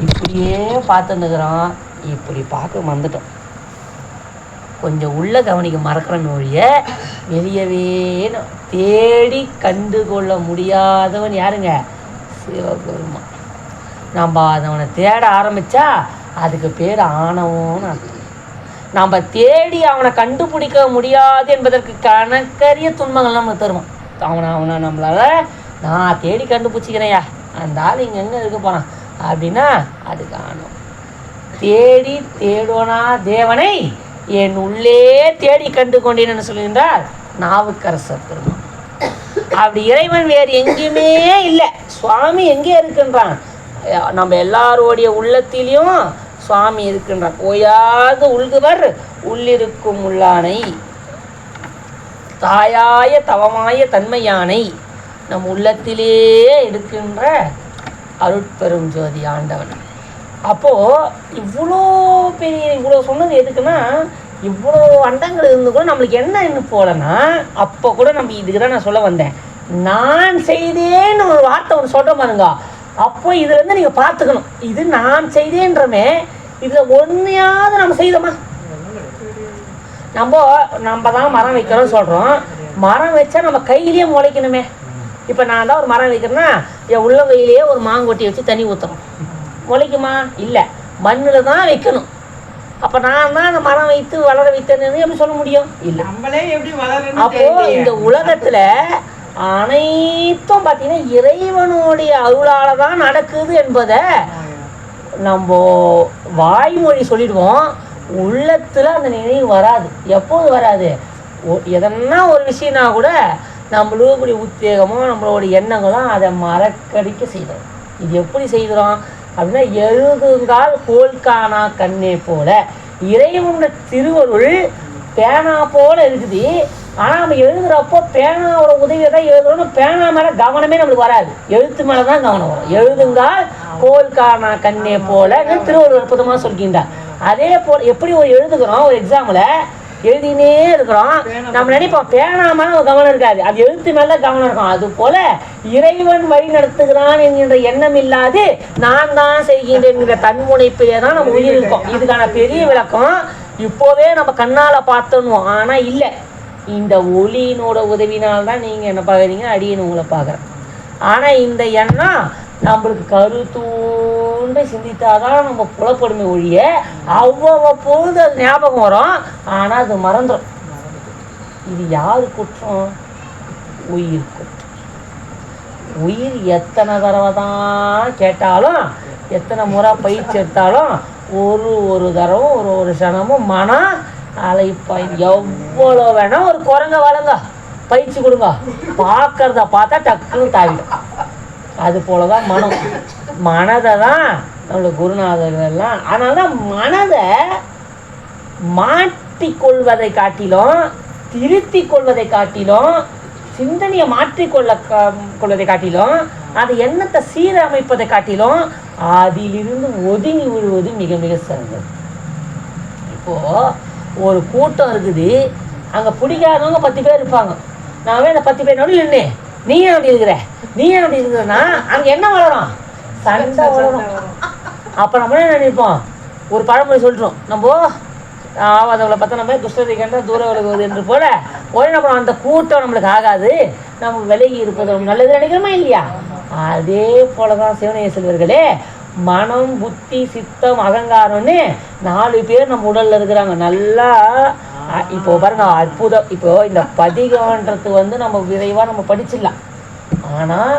இப்படியே பார்த்துருந்துக்கிறோம், இப்படி பார்க்க வந்துட்டோம். கொஞ்சம் உள்ள கவனிக்க மறக்கிறோம் ஒழிய வெளியவே தேடி கண்டு கொள்ள முடியாதவன் யாருங்க? சிவபெருமான். நம்ம அதவனை தேட ஆரம்பித்தா அதுக்கு பேர் ஆணவம்னு அர்த்தம். நம்ம தேடி அவனை கண்டுபிடிக்க முடியாது என்பதற்கு கணக்கரிய துன்பங்கள் நம்ம தருவோம். அவனை நம்மளால் நான் தேடி கண்டுபிடிச்சிக்கிறேன்யா, அந்த ஆள் இங்கே எங்கே இருக்க போகிறான் அப்படின்னா அதுக்கு ஆணவம். தேடி தேடுவனா தேவனை என் உள்ளே தேடி கண்டு கொண்டேன்னு சொல்லுகின்றார் நாவுக்கரசர் பெருமான். அப்படி இறைவன் வேறு எங்கேயுமே இல்லை, சுவாமி எங்கே இருக்கின்றான்? நம்ம எல்லாரோடைய உள்ளத்திலையும் சுவாமி இருக்கின்றான். ஓயாது உள்குவர் உள்ளிருக்கும் உள்ளானை, தாயாய தவமாய தன்மையானை நம் உள்ளத்திலே இருக்கின்ற அருட்பெரும் ஜோதி ஆண்டவன். அப்போது இவ்வளோ சொன்னது எதுக்குன்னா, இவ்வளோ அண்டங்கள் இருந்து கூட நம்மளுக்கு என்ன போலன்னா, அப்போ கூட நம்ம இதுக்கு தான் நான் சொல்ல வந்தேன். நான் செய்தேன்னு ஒரு வார்த்தை ஒன்று சொல்கிற பாருங்க, அப்போ இதுலேருந்து நீங்கள் பார்த்துக்கணும், இது நான் செய்தேன்றமே இதில் ஒன்றையாவது நம்ம செய்தோமா? நம்ம தான் மரம் வைக்கிறோம்னு சொல்கிறோம், மரம் வச்சா நம்ம கையிலேயே முளைக்கணுமே. இப்போ நான் தான் ஒரு மரம் வைக்கிறேன்னா என் உள்ள கையிலேயே ஒரு மாங்கொட்டி வச்சு தண்ணி ஊற்றுறோம், முளைக்குமா? இல்லை, மண்ணில் தான் வைக்கணும். அப்போ நான் தான் அந்த மரம் வைத்து வளர வைத்தேன்னு எப்படி சொல்ல முடியும்? இல்லை. அப்போது இந்த உலகத்தில் அனைத்தும் பார்த்தீங்கன்னா இறைவனுடைய அருளால் தான் நடக்குது என்பதை நம்ம வாய்மொழி சொல்லிடுவோம், உள்ளத்தில் அந்த நினைவு வராது. எப்போது வராது? எதனா ஒரு விஷயம்னா கூட நம்மளுடைய உத்வேகமோ நம்மளுடைய எண்ணங்களோ அதை மறக்கடிக்க செய்கிறோம். இது எப்படி செய்கிறோம் அப்படின்னா, எழுதுங்கால் கோல்கானா கண்ணே போல இறைவனோட திருவருள் பேனா போல இருக்குது. ஆனால் நம்ம எழுதுகிறப்போ பேனாவோட உதவியை தான் எழுதுறோம்னு பேனா மேலே கவனமே நம்மளுக்கு வராது, எழுத்து மேலே தான் கவனம் வரும். எழுதுங்கால் கோல்கானா கண்ணே போல திருவள்ளுவர் அற்புதமாக சொல்கின்றார். அதே போல் எப்படி ஒரு எழுதுகிறோம், ஒரு எக்ஸாமில் எழுதினே இருக்கிறோம், நம்ம நினைப்போம் பேனா மேலே கவனம் இருக்காது, அது எழுத்து மேலே கவனம் இருக்கும். அது போல இறைவன் வழி நடத்துகிறான் என்கின்ற எண்ணம் இல்லாது நான் தான் செய்கின்றேன் என்கிற தன்முனைப்பிலே தான் நம்ம உயிர் இருக்கோம். இதுக்கான பெரிய விளக்கம் இப்போவே நம்ம கண்ணால் பார்த்தோம். ஆனால் இல்லை, இந்த ஒளியினோட உதவினால்தான் நீங்கள் என்ன பார்க்குறீங்க, அடியன்னு உங்களை பார்க்குறேன். ஆனால் இந்த எண்ணம் நம்மளுக்கு கருத்தூண்டு சிந்தித்தாதான் நம்ம புலப்படுமே ஒழிய அவ்வப்பொழுது அது ஞாபகம் வரும், ஆனால் அது மறந்துடும். இது யாரு குற்றம்? உயிர் குற்றம். உயிர் எத்தனை தடவை தான் கேட்டாலும் எத்தனை முறை பயிற்சி எடுத்தாலும் ஒரு தடவும் ஒரு சனமும் மனம் அலைப்பாய். எவ்வளோ வேணால் ஒரு குரங்க வளங்க பயிற்சி கொடுங்க, பார்க்கறத பார்த்தா டக்குன்னு தாவிடும். அது போல தான் மனதை தான் நம்மளுடைய குருநாதர்கள்லாம். அதனால தான் மனதை மாற்றிக்கொள்வதை காட்டிலும் திருத்தி கொள்வதை காட்டிலும் சிந்தனையை கொள்வதை காட்டிலும் அது எண்ணத்தை சீரமைப்பதை காட்டிலும் அதிலிருந்து ஒதுங்கி விழுவது மிக மிக சிறந்தது. இப்போது ஒரு கூட்டம் இருக்குது, அங்கே பிடிக்காதவங்க 10 பேர் இருப்பாங்க. நான் அந்த 10 பேர் நடுவில் நின்று நீ ஏன் அப்படி இருக்கிறன்னா அங்கே என்ன வளரும்? சண்டை வளரும். அப்போ நம்ம என்ன நினைப்போம், ஒரு பழமொழி சொல்லிட்டோம், நம்ம ஆவாதவங்களை பார்த்தா நம்ம துஷ்டத்தை கண்டா தூர விலகுவது என்று போல ஒரே நம்ம அந்த கூட்டம் நம்மளுக்கு ஆகாது, நம்ம விலகி இருப்பது நல்லது நினைக்கிறோமா இல்லையா? அதே போல தான் சிவனைய செல்வர்களே, மனம் புத்தி சித்தம் அகங்காரம்னு 4 பேர் நம்ம உடலில் இருக்கிறாங்க. நல்லா இப்போ பாருங்க அற்புதம். இப்போ இந்த பதிகன்றது நம்ம விரைவாக நம்ம படிச்சிடலாம், ஆனால்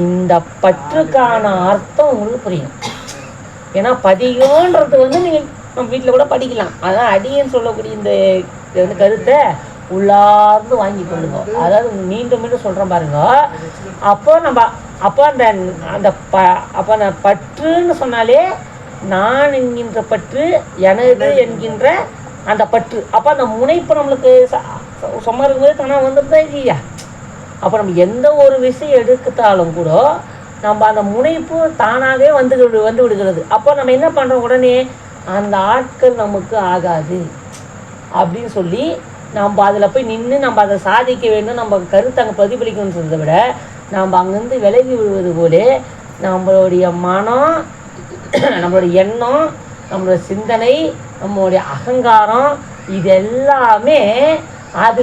இந்த பற்றுக்கான அர்த்தம் உங்களுக்கு புரியும். ஏன்னா பதிகன்றது நீங்கள் நம்ம வீட்டில் கூட படிக்கலாம். அதான் அடியன்னு சொல்லக்கூடிய இந்த கருத்தை உள்ளார்ந்து வாங்கி கொள்ளுங்க. அதாவது மீண்டும் மீண்டும் சொல்கிறேன் பாருங்க. அப்போ அந்த பற்றுன்னு சொன்னாலே நான் என்கின்ற பற்று, எனது என்கின்ற அந்த பற்று. அப்போ அந்த முனைப்பு நம்மளுக்கு சும்மா இருக்கும்போது தானே வந்துட்டு இல்லையா? அப்போ நம்ம எந்த ஒரு விஷயம் எடுத்தாலும் கூட நம்ம அந்த முனைப்பு தானாகவே வந்து விடுகிறது. அப்போ நம்ம என்ன பண்ணுறோம், உடனே அந்த ஆட்கள் நமக்கு ஆகாது அப்படின்னு சொல்லி நம்ம அதில் போய் நின்று நம்ம அதை சாதிக்க வேண்டும், நம்ம கருத்தை அங்கே பிரதிபலிக்கணும்னு சொல்றதை விட நாம் அங்கேருந்து விலகி விடுவது போல நம்மளுடைய மனம், நம்மளுடைய எண்ணம், நம்மளுடைய சிந்தனை, நம்மளுடைய அகங்காரம், இது எல்லாமே அது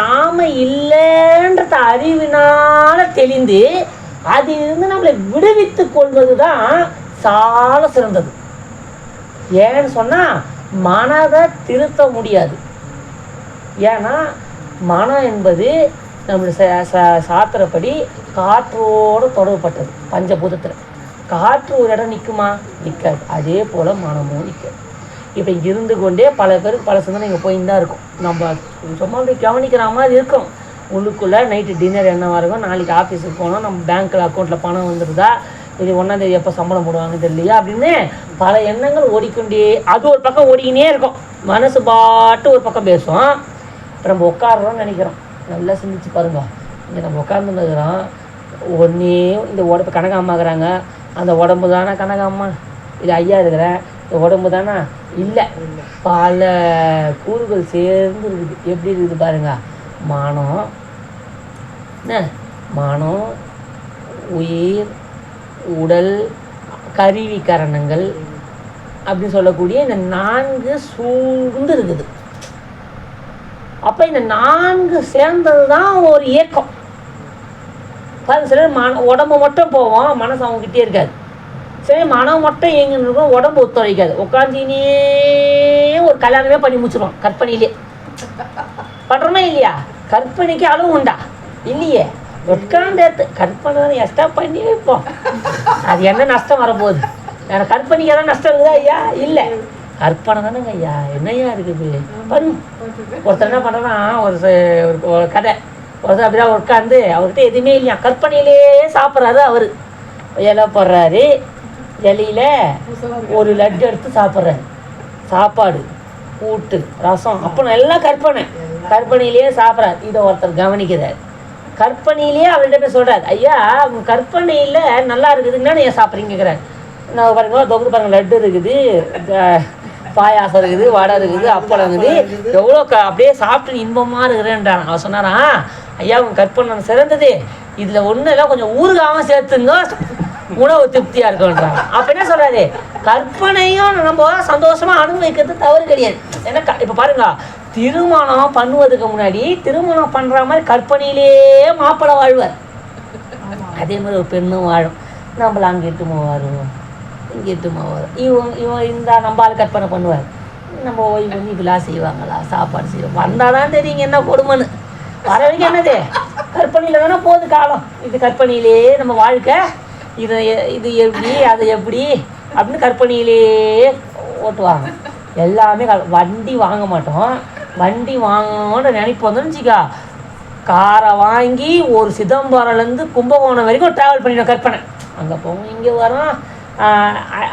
நாம இல்லைன்றத அறிவினால தெளிந்து அதிலிருந்து நம்மளை விடுவித்து கொள்வது தான் சால சிறந்தது. ஏன்னு சொன்னால் மனதை திருத்த முடியாது. ஏன்னா மனம் என்பது நம்மளுடைய சாத்திரப்படி காற்றோடு தொடர்புப்பட்டது. பஞ்சபூதத்தில் காற்று ஒரு இடம் நிற்குமா? நிற்காது. அதே போல் மனமும் நிற்காது. இப்போ இங்கே இருந்து கொண்டே பல பேருக்கு பல சிந்தனை இங்கே போயின்னு தான் இருக்கும். நம்ம சும்மா அப்படி கவனிக்கிற மாதிரி இருக்கும். உள்ளுக்குள்ளே நைட்டு டின்னர் என்னவாக இருக்கும், நாளைக்கு ஆஃபீஸுக்கு போனோம், நம்ம பேங்க்கில் அக்கௌண்ட்டில் பணம் வந்துடுதா, இது 1ஆம் தேதி எப்போ சம்பளம் போடுவாங்க தெரியலையா அப்படின்னு பல எண்ணங்கள் ஓடிக்கொண்டே அது ஒரு பக்கம் ஓடிக்கினே இருக்கும். மனசு பாட்டு ஒரு பக்கம் பேசும். இப்போ நம்ம உட்காடுறோம்னு நினைக்கிறோம். நல்லா சிந்திச்சு பாருங்க. இங்கே நம்ம உட்காந்துருக்கிறோம். ஒன்றே இந்த உடம்பு கனகாம்மாக்குறாங்க, அந்த உடம்பு தானே கனகாம்மா, இது ஐயா இருக்கிறேன், இந்த உடம்பு தானே இல்லை, பல கூறுகள் சேர்ந்து இருக்குது. எப்படி இருக்குது பாருங்க. மனம், என்ன மனம், உயிர், உடல், கருவி கரணங்கள் அப்படின்னு சொல்லக்கூடிய இந்த 4 சூழ்ந்து இருக்குது. அப்போ இந்த 4 சேர்ந்தது தான் ஒரு இயக்கம். பாருங்க, சிலர் உடம்பு மட்டும் போவோம், மனசு அவங்ககிட்டே இருக்காது. சரி, மனம் மட்டும் எங்கே இருக்கும், உடம்பு ஒத்துழைக்காது. உட்காந்துனே ஒரு கல்யாணமே பண்ணி முடிச்சிடுவோம். கற்பனையிலே பண்ணுறோமா இல்லையா? கற்பனைக்கு அளவு உண்டா? இல்லையே. உட்காந்து கற்பனை எக்ஸ்ட்ரா பண்ணி வைப்போம். அது என்ன நஷ்டம் வரப்போகுது? வேறு கற்பனைக்கு எதாவது நஷ்டம் இருக்குதா ஐயா? இல்லை, கற்பனை தானேங்க ஐயா. என்னையா இருக்குது பண்ணு. ஒருத்தர் என்ன பண்ணுறோன்னா, ஒரு கதை, ஒருத்தர் அப்படிதான் உட்காந்து அவர்கிட்ட எதுவுமே இல்லையா, கற்பனையிலே சாப்பிட்றாரு. அவர் இலை போடுறாரு, இலையில் ஒரு லட்டு எடுத்து சாப்பிட்றாரு. சாப்பாடு, கூட்டு, ரசம், அப்போ நல்லா கற்பனையிலேயே சாப்பிட்றாரு. இதை ஒருத்தர் கவனிக்கிறார். கற்பனையிலேயே அவர்கிட்ட போய் சொல்கிறார், ஐயா கற்பனையில் நல்லா இருக்குதுன்னா ஏன் சாப்பிட்றீங்கிறார். நான் பாருங்க, தொகுத்து பாருங்கள், லட்டு இருக்குது, பாயாசம் இருக்குது, வடை இருக்குது, அப்பளம் இருக்குது, எவ்வளோ அப்படியே சாப்பிட்டு இன்பமாக இருக்கிறேன்றான். அவர் சொன்னாரான், ஐயா உங்கள் கற்பனை சிறந்தது, இதில் ஒன்றும் இல்லை, கொஞ்சம் ஊறுகாமல் சேர்த்துங்க, உணவு திருப்தியாக இருக்குன்றாங்க. அப்போ என்ன சொல்கிறாரு, கற்பனையும் நம்ம சந்தோஷமாக அனுபவிக்கிறது தவறு கிடையாது. ஏன்னா இப்போ பாருங்க, திருமணம் பண்ணுவதுக்கு முன்னாடி திருமணம் பண்ணுற மாதிரி கற்பனையிலே மாப்பிள்ளை வாழ்வார். அதே மாதிரி ஒரு பெண்ணும் வாழும். நம்மள அங்கே இட்டுமா வருவோம், இங்கே இட்டுமா வரும். இவன் இந்த நம்மளால் கற்பனை பண்ணுவார். நம்ம ஓய்வு பண்ணி இப்படிலாம் செய்வாங்களா, சாப்பாடு செய்வோம், வந்தால் தான் தெரியுங்க என்ன கொடுமைன்னு. வர வரைக்கும் என்னது, கற்பனையில் தானே போகுது காலம். இது கற்பனையிலே நம்ம வாழ்க்கை, இது எப்படி அது எப்படி அப்படின்னு கற்பனையிலே ஓட்டுவாங்க. எல்லாமே வண்டி வாங்க மாட்டோம், வண்டி வாங்கணுன்ற நினைப்பு வந்துன்னு வச்சுக்கா, காரை வாங்கி ஒரு சிதம்பரம்லேருந்து கும்பகோணம் வரைக்கும் ட்ராவல் பண்ணிடும் கற்பனை. அங்கே போவோம், இங்கே வரோம்,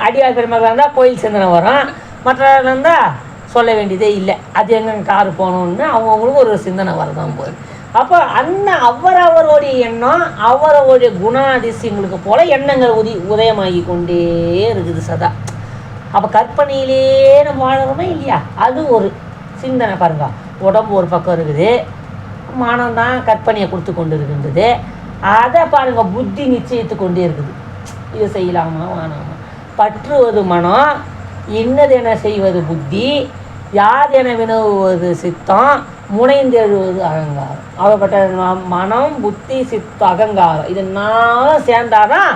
அடியார் பெருமக்கள் இருந்தால் கோயில் சிந்தனை வரும், மற்ற இருந்தால் சொல்ல வேண்டியதே இல்லை. அது எங்கே காரு போகணுன்னு அவங்கவுங்களுக்கு ஒரு சிந்தனை வரதான் போகுது. அப்போ அந்த அவரவருடைய எண்ணம், அவரவருடைய குணாதிசயங்களுக்கு போல் எண்ணங்கள் உதயமாகி கொண்டே இருக்குது சதா. அப்போ கற்பனையிலே நம்ம வாழறோமா இல்லையா? அது ஒரு சிந்தனை. பாருங்க, உடம்பு ஒரு பக்கம் இருக்குது, மனம் தான் கற்பனையை கொடுத்து கொண்டு இருக்கின்றது. அதை பாருங்கள், புத்தி நிச்சயித்து கொண்டே இருக்குது. இது செய்யலாமா வேணாமா, பற்றுவது மனம், இன்னதென செய்வது புத்தி, யாதென வினவுவது சித்தம், முனைந்தெழுவது அகங்காரம். அவப்பட்ட மனம், புத்தி, சித்தம், அகங்காரம், இது 4 சேர்ந்தாதான்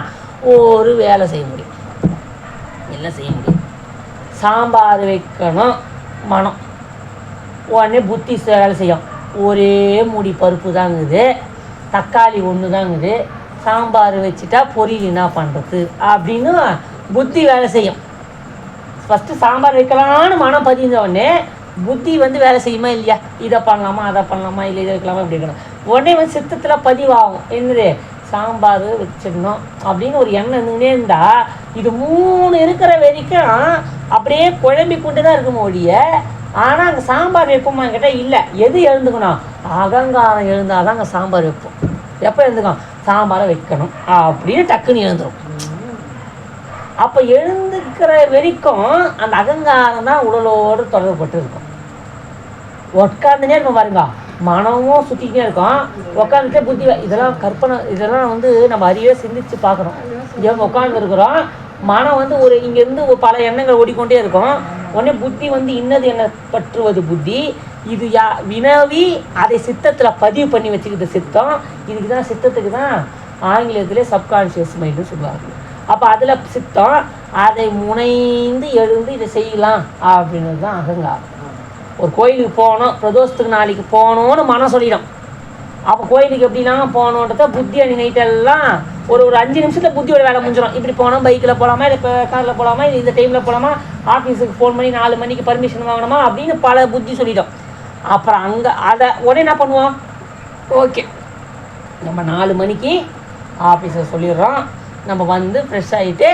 ஒரு வேலை செய்ய முடியும். எல்லாம் செய்ய முடியும். சாம்பார் வைக்கணும் மனம், உடனே புத்தி வேலை செய்யும். ஒரே மூடி பருப்பு தாங்குது, தக்காளி ஒன்று தாங்குது, சாம்பார் வச்சுட்டா பொரியல் என்ன பண்ணுறது அப்படின்னு புத்தி வேலை செய்யும். ஃபஸ்ட்டு சாம்பார் வைக்கலான்னு மனம் பதிஞ்ச உடனே புத்தி வேலை செய்யுமா இல்லையா, இதை பண்ணலாமா அதை பண்ணலாமா, இல்லை இதை வைக்கலாமா இப்படி இருக்கணும். உடனே சித்தத்தில் பதிவாகும், என்னது சாம்பார் வச்சிடணும் அப்படின்னு ஒரு எண்ணம் இருந்துகிட்டே இருந்தால் இது 3 இருக்கிற வரைக்கும் அப்படியே குழம்பி கொண்டு தான் இருக்கும் ஒழிய. ஆனால் அங்கே சாம்பார் வைப்போமா கேட்டால் இல்லை. எது எழுந்துக்கணும், அகங்காரம் எழுந்தால் தான் அங்கே சாம்பார் வைப்போம். எப்போ எழுந்துக்கணும், சாம்பாரை வைக்கணும் அப்படின்னு டக்குன்னு எழுந்துடும். அப்போ எழுந்துக்கிற வரைக்கும் அந்த அகங்காரம் தான் உடலோடு தொடர்பட்டு இருக்கும். உட்காந்துனே இருக்கும் பாருங்க, மனமும் சுற்றிக்கிட்டே இருக்கும். உட்காந்துட்டே புத்தி இதெல்லாம் கற்பனை, இதெல்லாம் வந்து நம்ம அறிவே சிந்திச்சு பார்க்குறோம். இங்கே வந்து உட்காந்துருக்குறோம், மனம் வந்து ஒரு இங்கேருந்து பல எண்ணங்கள் ஓடிக்கொண்டே இருக்கும். உடனே புத்தி வந்து இன்னது என்ன பற்றுவது புத்தி, இது வினவி அதை சித்தத்தில் பதிவு பண்ணி வச்சுக்கிட்ட சித்தம். இதுக்கு தான் சித்தத்துக்கு தான் ஆங்கிலத்திலே சப்கான்ஷியஸ் மைண்டுன்னு சொல்லுவாங்க. அப்போ அதில் சித்தம் அதை முனைந்து எழுந்து இதை செய்யலாம் அப்படின்றது தான் அகங்காரம். ஒரு கோயிலுக்கு போகணும், பிரதோஷத்துக்கு நாளைக்கு போகணும்னு மனம் சொல்லிடும். அப்போ கோயிலுக்கு எப்படிலாம் போகணுன்றத புத்தி அணி நைட்டெல்லாம் ஒரு 5 நிமிஷத்தில் புத்தியோட வேலை முடிஞ்சிடும். இப்படி போனோம், பைக்கில் போகலாமா, இல்லை இப்போ காரில் போகலாமா, இல்லை இந்த டைமில் போகலாமா, ஆஃபீஸுக்கு ஃபோன் பண்ணி 4 மணிக்கு பர்மிஷன் வாங்கணுமா அப்படின்னு பல புத்தி சொல்லிட்டோம். அப்புறம் அங்கே அதை உடனே என்ன பண்ணுவோம், ஓகே நம்ம 4 மணிக்கு ஆஃபீஸை சொல்லிடுறோம், நம்ம வந்து ஃப்ரெஷ் ஆகிட்டு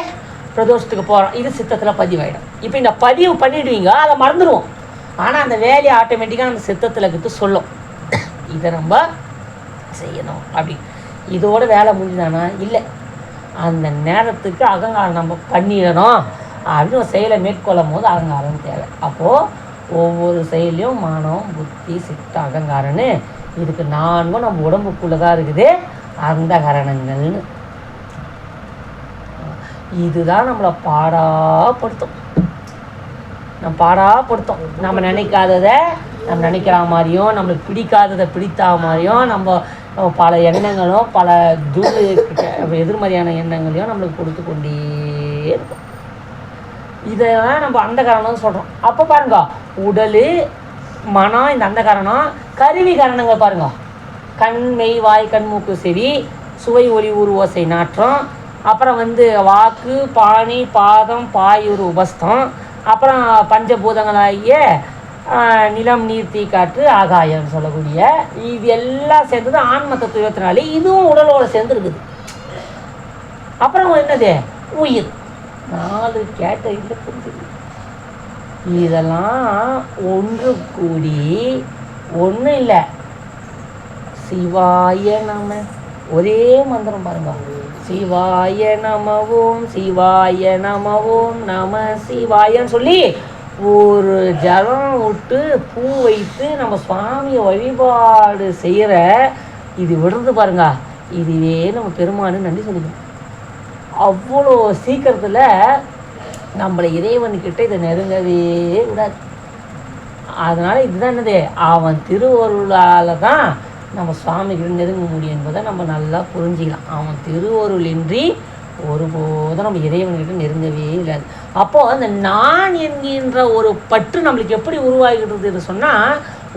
பிரதோஷத்துக்கு போகிறோம். இது சித்தத்தில் பதிவாயிடும். இப்போ இந்த பதிவு பண்ணிவிடுவீங்க, அதை மறந்துடுவோம். ஆனால் அந்த வேலையை ஆட்டோமேட்டிக்காக நம்ம சித்தத்தில் கிட்ட சொல்லும், இதை நம்ம செய்யணும் அப்படி. இதோட வேலை முடிஞ்சுதானா? இல்லை, அந்த நேரத்துக்கு அகங்காரம் நம்ம பண்ணிடணும் அப்படின்னு ஒரு செயலை மேற்கொள்ளும் போது அகங்காரம் தேவை. அப்போது ஒவ்வொரு செயலையும் மானம், புத்தி, சித்தம், அகங்காரன்னு இதுக்கு 4 நம்ம உடம்புக்குள்ளே தான் இருக்குது, அந்த கரணங்கள்னு. இதுதான் நம்மளை பாடாப்படுத்தும். நம்ம நினைக்காததை நம்ம நினைக்கிற மாதிரியும், நம்மளுக்கு பிடிக்காததை பிடித்தா மாதிரியும், நம்ம பல எண்ணங்களும் பல எதிர்மறையான எண்ணங்களையும் நம்மளுக்கு கொடுத்து கொண்டே இருக்கும். இதெல்லாம் நம்ம அந்த காரணம் சொல்கிறோம். அப்போ பாருங்க, உடல், மனம், இந்த அந்த காரணம். கருவி காரணங்கள் பாருங்க, கண், மெய், வாய், கண், மூக்கு, செவி, சுவை, ஒலி, ஊர், ஓசை, நாற்றம். அப்புறம் வந்து வாக்கு, பாணி, பாதம், பாயுரு, உபஸ்தம். அப்புறம் பஞ்சபூதங்களாகிய நிலம், நீர், தீ, காற்று, ஆகாயம் சொல்லக்கூடிய இது எல்லாம் சேர்ந்தது ஆன்ம தத்துவ 24. இதுவும் உடலோடு சேர்ந்து இருக்குது. அப்புறம் என்னது, உயிர். 4 கேட்டகரியில் புரிஞ்சுது. இதெல்லாம் ஒன்று கூடி ஒன்றும் இல்லை, சிவாய நம, ஒரே மந்திரம் பாருங்க, சிவாய நமவோம், சிவாய நமவோம், நம சிவாயன்னு சொல்லி ஒரு ஜலம் விட்டு பூ வைத்து நம்ம சுவாமியை வழிபாடு செய்கிற இது விடுறது பாருங்க, இதுவே நம்ம பெருமானு நன்றி சொல்லிக்கணும். அவ்வளோ சீக்கிரத்தில் நம்மளை இறைவன்கிட்ட இதை நெருங்கவே விடாது. அதனால் இதுதான் என்னது, அவன் திருவருளால் தான் நம்ம சுவாமிகிட்ட நெருங்க முடியும் என்பதை நம்ம நல்லா புரிஞ்சிக்கலாம். அவன் திருவருளின்றி ஒருபோதும் நம்ம இறைவன்கிட்ட நெருங்கவே இல்லாது. அப்போது அந்த நான் என்கின்ற ஒரு பற்று நம்மளுக்கு எப்படி உருவாகிடுறதுன்னு சொன்னால்,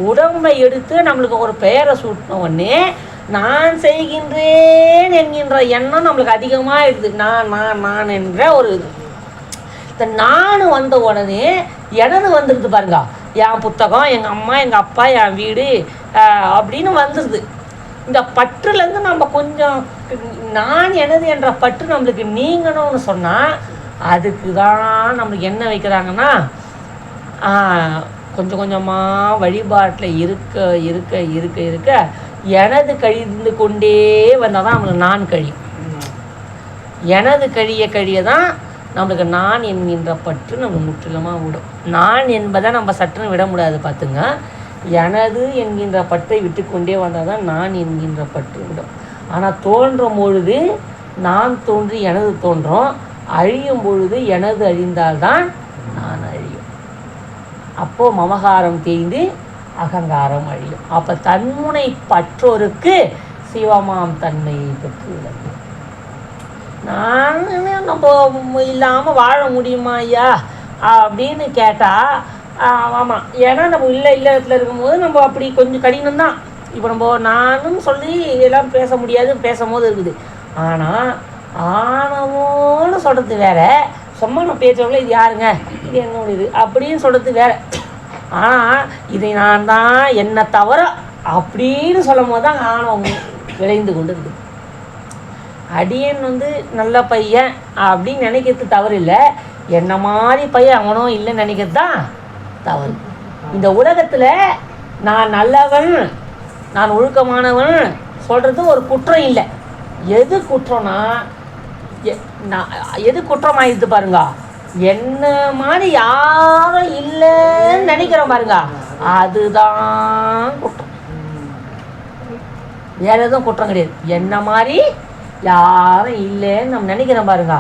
உடம்பை எடுத்து நம்மளுக்கு ஒரு பெயரை சூட்டின உடனே நான் செய்கின்றேன் என்கின்ற எண்ணம் நம்மளுக்கு அதிகமாக இருக்குது. நான் என்ற ஒரு இது. இந்த நான் வந்த உடனே எனது வந்துடுது பாருங்க, என் புத்தகம், எங்கள் அம்மா, எங்கள் அப்பா, என் வீடு அப்படின்னு வந்துடுது. இந்த பற்றுலேருந்து நம்ம கொஞ்சம் நான் எனது என்ற பற்று நம்மளுக்கு நீங்கணும்னு சொன்னால், அதுக்கு தான் நம்மளுக்கு என்ன வைக்கிறாங்கன்னா, கொஞ்சம் கொஞ்சமாக வழிபாட்டில் இருக்க இருக்க இருக்க இருக்க எனது கழிந்து கொண்டே வந்தால் தான் நம்மளுக்கு நான் கழியும். எனது கழிய தான் நம்மளுக்கு நான் என்கின்ற பற்று நம்ம முற்றிலுமாக விடும். நான் என்பதை நம்ம சற்றுன்னு விட முடியாது பார்த்துங்க. எனது என்கின்ற பற்றை விட்டு கொண்டே வந்தால் தான் நான் என்கின்ற பற்று விடும். ஆனால் தோன்றும் பொழுது நான் தோன்றி எனது தோன்றும், அழியும் பொழுது எனது அழிந்தால்தான் நான் அழியும். அப்போது மமகாரம் தேய்ந்து அகங்காரம் அழியும். அப்போ தன்முனை பற்றோருக்கு சிவமாம் தன்மையை பெற்று விளங்கும். நான் நம்ம இல்லாமல் வாழ முடியுமா ஐயா அப்படின்னு கேட்டால், ஆமாம். ஏன்னா நம்ம இல்லை இடத்துல இருக்கும்போது நம்ம அப்படி கொஞ்சம் கடினம்தான். இப்போ நம்ம நானும் சொல்லி எல்லாம் பேச முடியாது, பேசும்போது இருக்குது. ஆனால் ஆணவம்னு சொல்கிறது வேற, சும்மா நம்ம பேசுறவங்கள இது யாருங்க, இது என்னோட இது அப்படின்னு சொல்கிறது வேற. ஆனால் இதை நான் தான் என்ன தவிர அப்படின்னு சொல்லும் போது தான் ஆணவம் விளைந்து கொண்டு இருக்குது. அடியன் வந்து நல்ல பையன் அப்படின்னு நினைக்கிறது தவறு இல்லை, என்ன மாதிரி பையன் அவனும் இல்லைன்னு நினைக்கிறது தான் தவறு. இந்த உலகத்தில் நான் நல்லவன், நான் ஒழுக்கமானவன் சொல்கிறது ஒரு குற்றம் இல்லை. எது குற்றம்னா, எது குற்றமாயிடுது பாருங்க, என்ன மாதிரி யாரும் இல்லைன்னு நினைக்கிறோம் பாருங்க, அதுதான் குற்றம். வேறு எதுவும் குற்றம் கிடையாது. என்ன மாதிரி யாரும் இல்லைன்னு நம்ம நினைக்கிறோம் பாருங்க,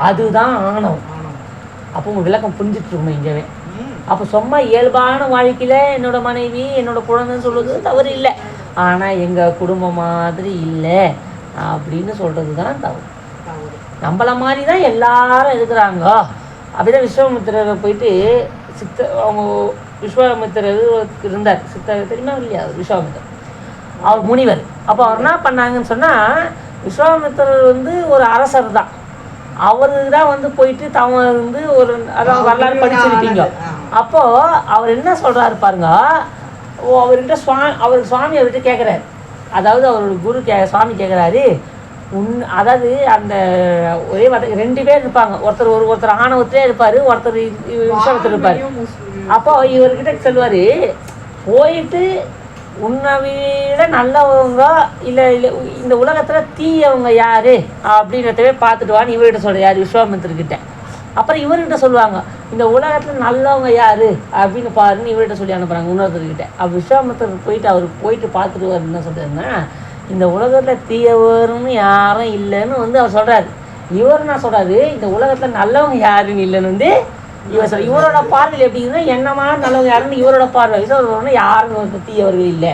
அதுதான் ஆணவம். அப்போ உங்கள் விளக்கம் புரிஞ்சிட்டு இருக்கணும் இங்கேவே. அப்போ சும்மா இயல்பான வாழ்க்கையில் என்னோட மனைவி என்னோட குழந்தைன்னு சொல்கிறது தவறு இல்லை, ஆனால் எங்கள் குடும்பம் மாதிரி இல்லை அப்படின்னு சொல்கிறது தான் தவறு. நம்மள மாதிரி தான் எல்லாரும் இருக்கிறாங்க. அப்படிதான் விஸ்வாமித்திரரை போயிட்டு அவங்க விஸ்வாமித்திரர் இருந்தார், தெரியுமா இல்லையா விஸ்வாமித்திரர், அவர் முனிவர். அப்போ அவர் என்ன பண்ணாங்கன்னு சொன்னால், விஸ்வாமித்திரர் ஒரு அரசர் தான். அவரு தான் போயிட்டு தவறு ஒரு அதாவது வரலாறு படிச்சிருப்பீங்க. அப்போது அவர் என்ன சொல்கிறாரு பாருங்க, அவர்கிட்ட அவர் சுவாமி அவர்கிட்ட கேட்குறாரு, அதாவது அவரோட குரு சுவாமி கேட்குறாரு, அதாவது அந்த ஒரே ரெண்டு பேர் இருப்பாங்க, ஒருத்தர் ஆணவத்திலே இருப்பார், ஒருத்தர் விஸ்வாமித்திரர் இருப்பார். அப்போ இவர்கிட்ட சொல்லுவார், போயிட்டு உன்னை விட நல்லவங்க இல்லை இந்த உலகத்தில் தீயவங்க யார் அப்படின்றதவே பார்த்துட்டு வான்னு இவர்கிட்ட சொல்கிற யார், விஸ்வாமித்திரர்கிட்ட. அப்புறம் இவர்கிட்ட சொல்லுவாங்க, இந்த உலகத்தில் நல்லவங்க யார் அப்படின்னு பாருன்னு இவர்கிட்ட சொல்லி அனுப்புகிறாங்க இன்னொருத்தர்கிட்ட. அப்போ விஸ்வாமித்திரர் போயிட்டு பார்த்துட்டு வார் என்ன சொல்கிறாருன்னா, இந்த உலகத்தில் தீயவர்னு யாரும் இல்லைன்னு அவர் சொல்கிறாரு. இவர் என்ன சொல்கிறாரு, இந்த உலகத்தில் நல்லவங்க யாருன்னு இல்லைன்னு இவரோட பார்வையில் எப்படின்னா, என்னமா நல்லவங்க யாருன்னு இவரோட பார்வை. விஸ்வாமித்திரர்னா யாருன்னு தீயவர்கள் இல்லை,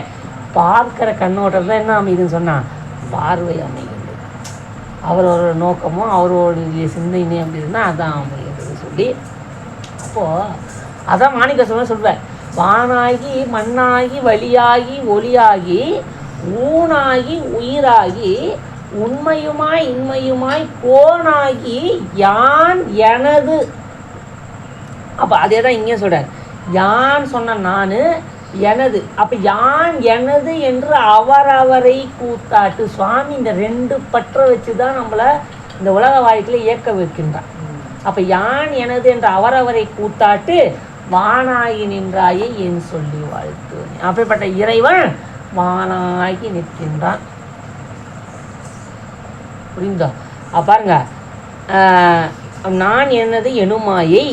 பார்க்குற கண்ணோட்டம் தான் என்ன அமைதுன்னு சொன்னால் பார்வை அமைகிறது. அவரோட நோக்கமும் அவரோடைய சிந்தனை அப்படி இருந்தால் அதான் அமைகிறது சொல்லி. அப்போது அதான் மாணிக்க சொல்வேன், வானாகி மண்ணாகி வழியாகி ஒளியாகி ஊனாகி உயிராகி உண்மையுமாய் இன்மையுமாய் கோனாகி யான் எனது. அப்போ அதே தான் இங்கே சொல்கிறார், யான் சொன்ன நான் எனது. அப்போ யான் எனது என்று அவரவரை கூத்தாட்டு. சுவாமி இந்த ரெண்டு பற்ற வச்சு தான் நம்மளை இந்த உலக வாழ்க்கையில் இயக்க வைக்கின்றான். அப்போ யான் எனது என்று அவரவரை கூத்தாட்டு வானாகி நின்றாயே என் சொல்லி வாழ்த்துவேன். அப்படிப்பட்ட இறைவன் வானாகி நிற்கின்றான். புரிந்தா? பாருங்க, நான் என்னது எனுமாயை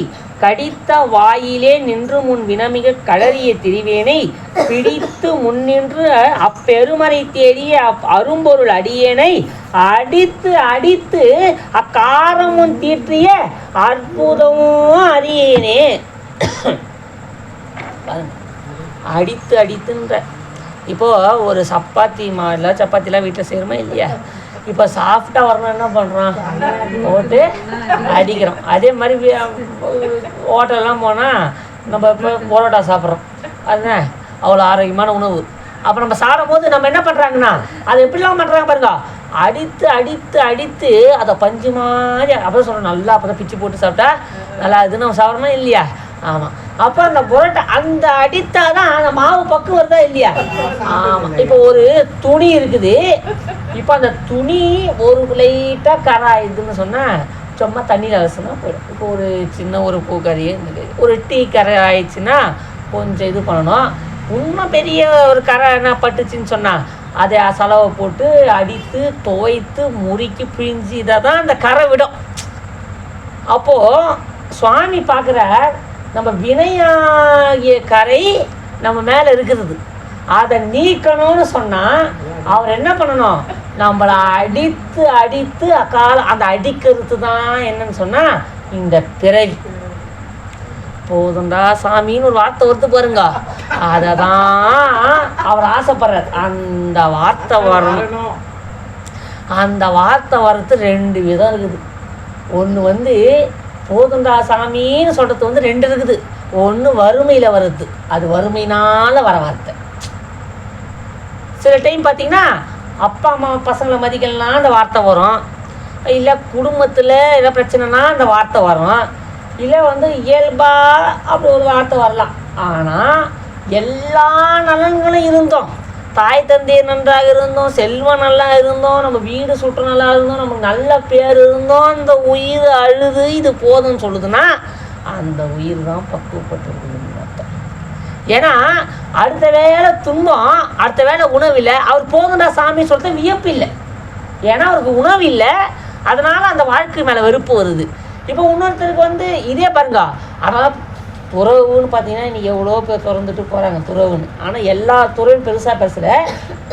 கடித்த வாயிலே நின்று முன் வினமிக களறிய திரிவேனை பிடித்து முன்னின்று அப்பெருமறை தேடிய அரும்பொருள் அடியேனை அடித்து அடித்து அக்காரமும் தீற்றிய அற்புதமும் அறியேனே. அடித்து அடித்துன்ற இப்போது ஒரு சப்பாத்தி மாவில் சப்பாத்திலாம் வீட்டில் செய்கிறோமா இல்லையா? இப்போ சாஃப்டாக வரணும் என்ன பண்ணுறோம், போட்டு அடிக்கிறோம். அதே மாதிரி ஹோட்டல்லாம் போனால் நம்ம இப்போ பரோட்டா சாப்பிட்றோம், அதுதான் அவ்வளோ ஆரோக்கியமான உணவு. அப்போ நம்ம சாப்பிடும் போது நம்ம என்ன பண்ணுறாங்கன்னா, அதை எப்படிலாம் பண்ணுறாங்க பாருங்க, அடித்து அடித்து அடித்து அதை பஞ்சு மாதிரி அப்போ சொல்கிறோம், நல்லா அப்போ தான் பிச்சு போட்டு சாப்பிட்டா நல்லா இது நம்ம சாப்பிட்றோமா இல்லையா? ஆமாம். அப்போ அந்த புரோட்டா அந்த அடித்தா தான் அந்த மாவு பக்கு வருதா இல்லையா? ஆமாம். இப்போ ஒரு துணி இருக்குது, இப்போ அந்த துணி ஒரு லைட்டாக கராயுதுன்னு சொன்னால் சும்மா தண்ணியில் அலசுனா போயிடும். இப்போ ஒரு சின்ன ஒரு பூக்கறியே ஒரு டீ கரை ஆயிடுச்சுன்னா கொஞ்சம் இது பண்ணணும். இன்னும் பெரிய ஒரு கரை என்ன பட்டுச்சின்னு சொன்னால் அதை செலவை போட்டு அடித்து துவைத்து முறுக்கி பிழிஞ்சு இதை தான் அந்த கரை விடும். அப்போது சுவாமி பார்க்குற நம்ம வினையாகிய கரை நம்ம மேலே இருக்கிறது, அதை நீக்கணும்னு சொன்னால் அவர் என்ன பண்ணணும், நம்மளை அடித்து அடித்து அந்த அடிக்கிறது தான் என்னன்னு சொன்னால் இந்த பிறவி. போதுண்டா சாமின்னு ஒரு வார்த்தை வருது பாருங்க, அதை தான் அவர் ஆசைப்படுறார். அந்த வார்த்தை வரணும். அந்த வார்த்தை வர்றது ரெண்டு விதம் இருக்குது. ஒன்று போதுண்டா சாமின்னு சொல்கிறது ரெண்டு இருக்குது. ஒன்று வறுமையில் வருது, அது வறுமையினால் வர வார்த்தை. சில டைம் பார்த்திங்கன்னா அப்பா அம்மா பசங்களை மதிக்கலாம் அந்த வார்த்தை வரும், இல்லை குடும்பத்தில் ஏதோ பிரச்சனைனா அந்த வார்த்தை வரும், இல்லை இயல்பாக அப்படி ஒரு வார்த்தை வரலாம். ஆனால் எல்லா நலன்களும் இருந்தோம், தாய் தந்தையர் நன்றாக இருந்தோம், செல்வம் நல்லா இருந்தோம், நம்ம வீடு சுற்று நல்லா இருந்தோம், நமக்கு நல்ல பேர் இருந்தோம், அந்த உயிர் அழுது இது போதும்னு சொல்லுதுன்னா அந்த உயிர் தான் பக்குவப்பட்டிருக்குதுன்னு அர்த்தம். ஏன்னா அடுத்த வேளை துன்பம், அடுத்த வேளை உணவில்லை, அவர் போதுண்டா சாமி சொல்லிட்டு வியப்பு இல்லை. ஏன்னா அவருக்கு உணவு இல்லை, அதனால் அந்த வாழ்க்கை மேலே வெறுப்பு வருது. இப்போ இன்னொருத்தருக்கு இதே பாருங்க, அதனால் துறவுன்னு பார்த்தீங்கன்னா இன்றைக்கி எவ்வளோ பேர் திறந்துட்டு போகிறாங்க துறவுன்னு. ஆனால் எல்லா துறையும் பெருசாக பேசல,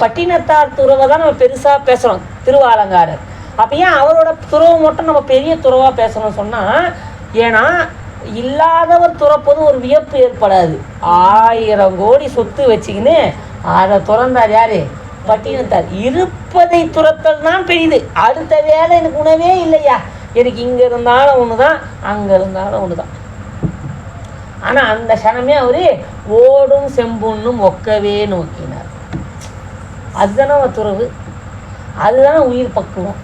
பட்டினத்தார் துறவை தான் நம்ம பெருசாக பேசுகிறோம், திருவாலங்காரர். அப்போ ஏன் அவரோட துறவை மட்டும் நம்ம பெரிய துறவாக பேசணும்னு சொன்னால், ஏன்னா இல்லாதவர் துறப்பது ஒரு வியப்பு ஏற்படாது. 1000 கோடி சொத்து வச்சுக்கின்னு அதை துறந்தார் யார்? பட்டினத்தார். இருப்பதை துறத்தல் தான் பெரியது. அடுத்த வேலை எனக்கு உணவே இல்லையா, எனக்கு இங்கே இருந்தாலும் ஒன்று தான், அங்கே இருந்தாலும் ஒன்று தான். ஆனால் அந்த க்ஷணமே அவர் ஓடும் செம்புன்னும் ஒக்கவே நோக்கினார். அதுதானே துறவு, அதுதானே உயிர் பக்குவம்.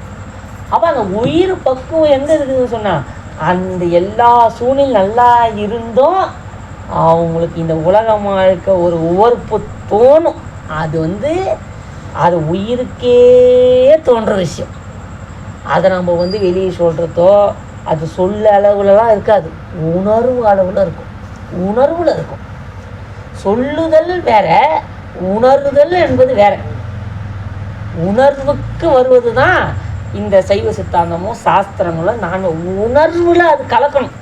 அப்போ அந்த உயிர் பக்குவம் எங்கே இருக்குதுன்னு சொன்னால், அந்த எல்லா சூழ்நிலையும் நல்லா இருந்தும் அவங்களுக்கு இந்த உலகமாக இருக்க ஒரு உவர்ப்பு தோணும். அது உயிருக்கே தோன்ற விஷயம். அதை நம்ம வெளியே சொல்கிறதோ அது சொல்ல அளவுலலாம் இருக்காது, உணர்வு அளவில் இருக்கும். உணர்வில் இருக்கும். சொல்லுதல் வேற, உணர்வுதல் என்பது வேற. உணர்வுக்கு வருவது தான் இந்த சைவ சித்தாந்தமும் சாஸ்திரங்களும். நான் உணர்வில் அது கலக்கணும்.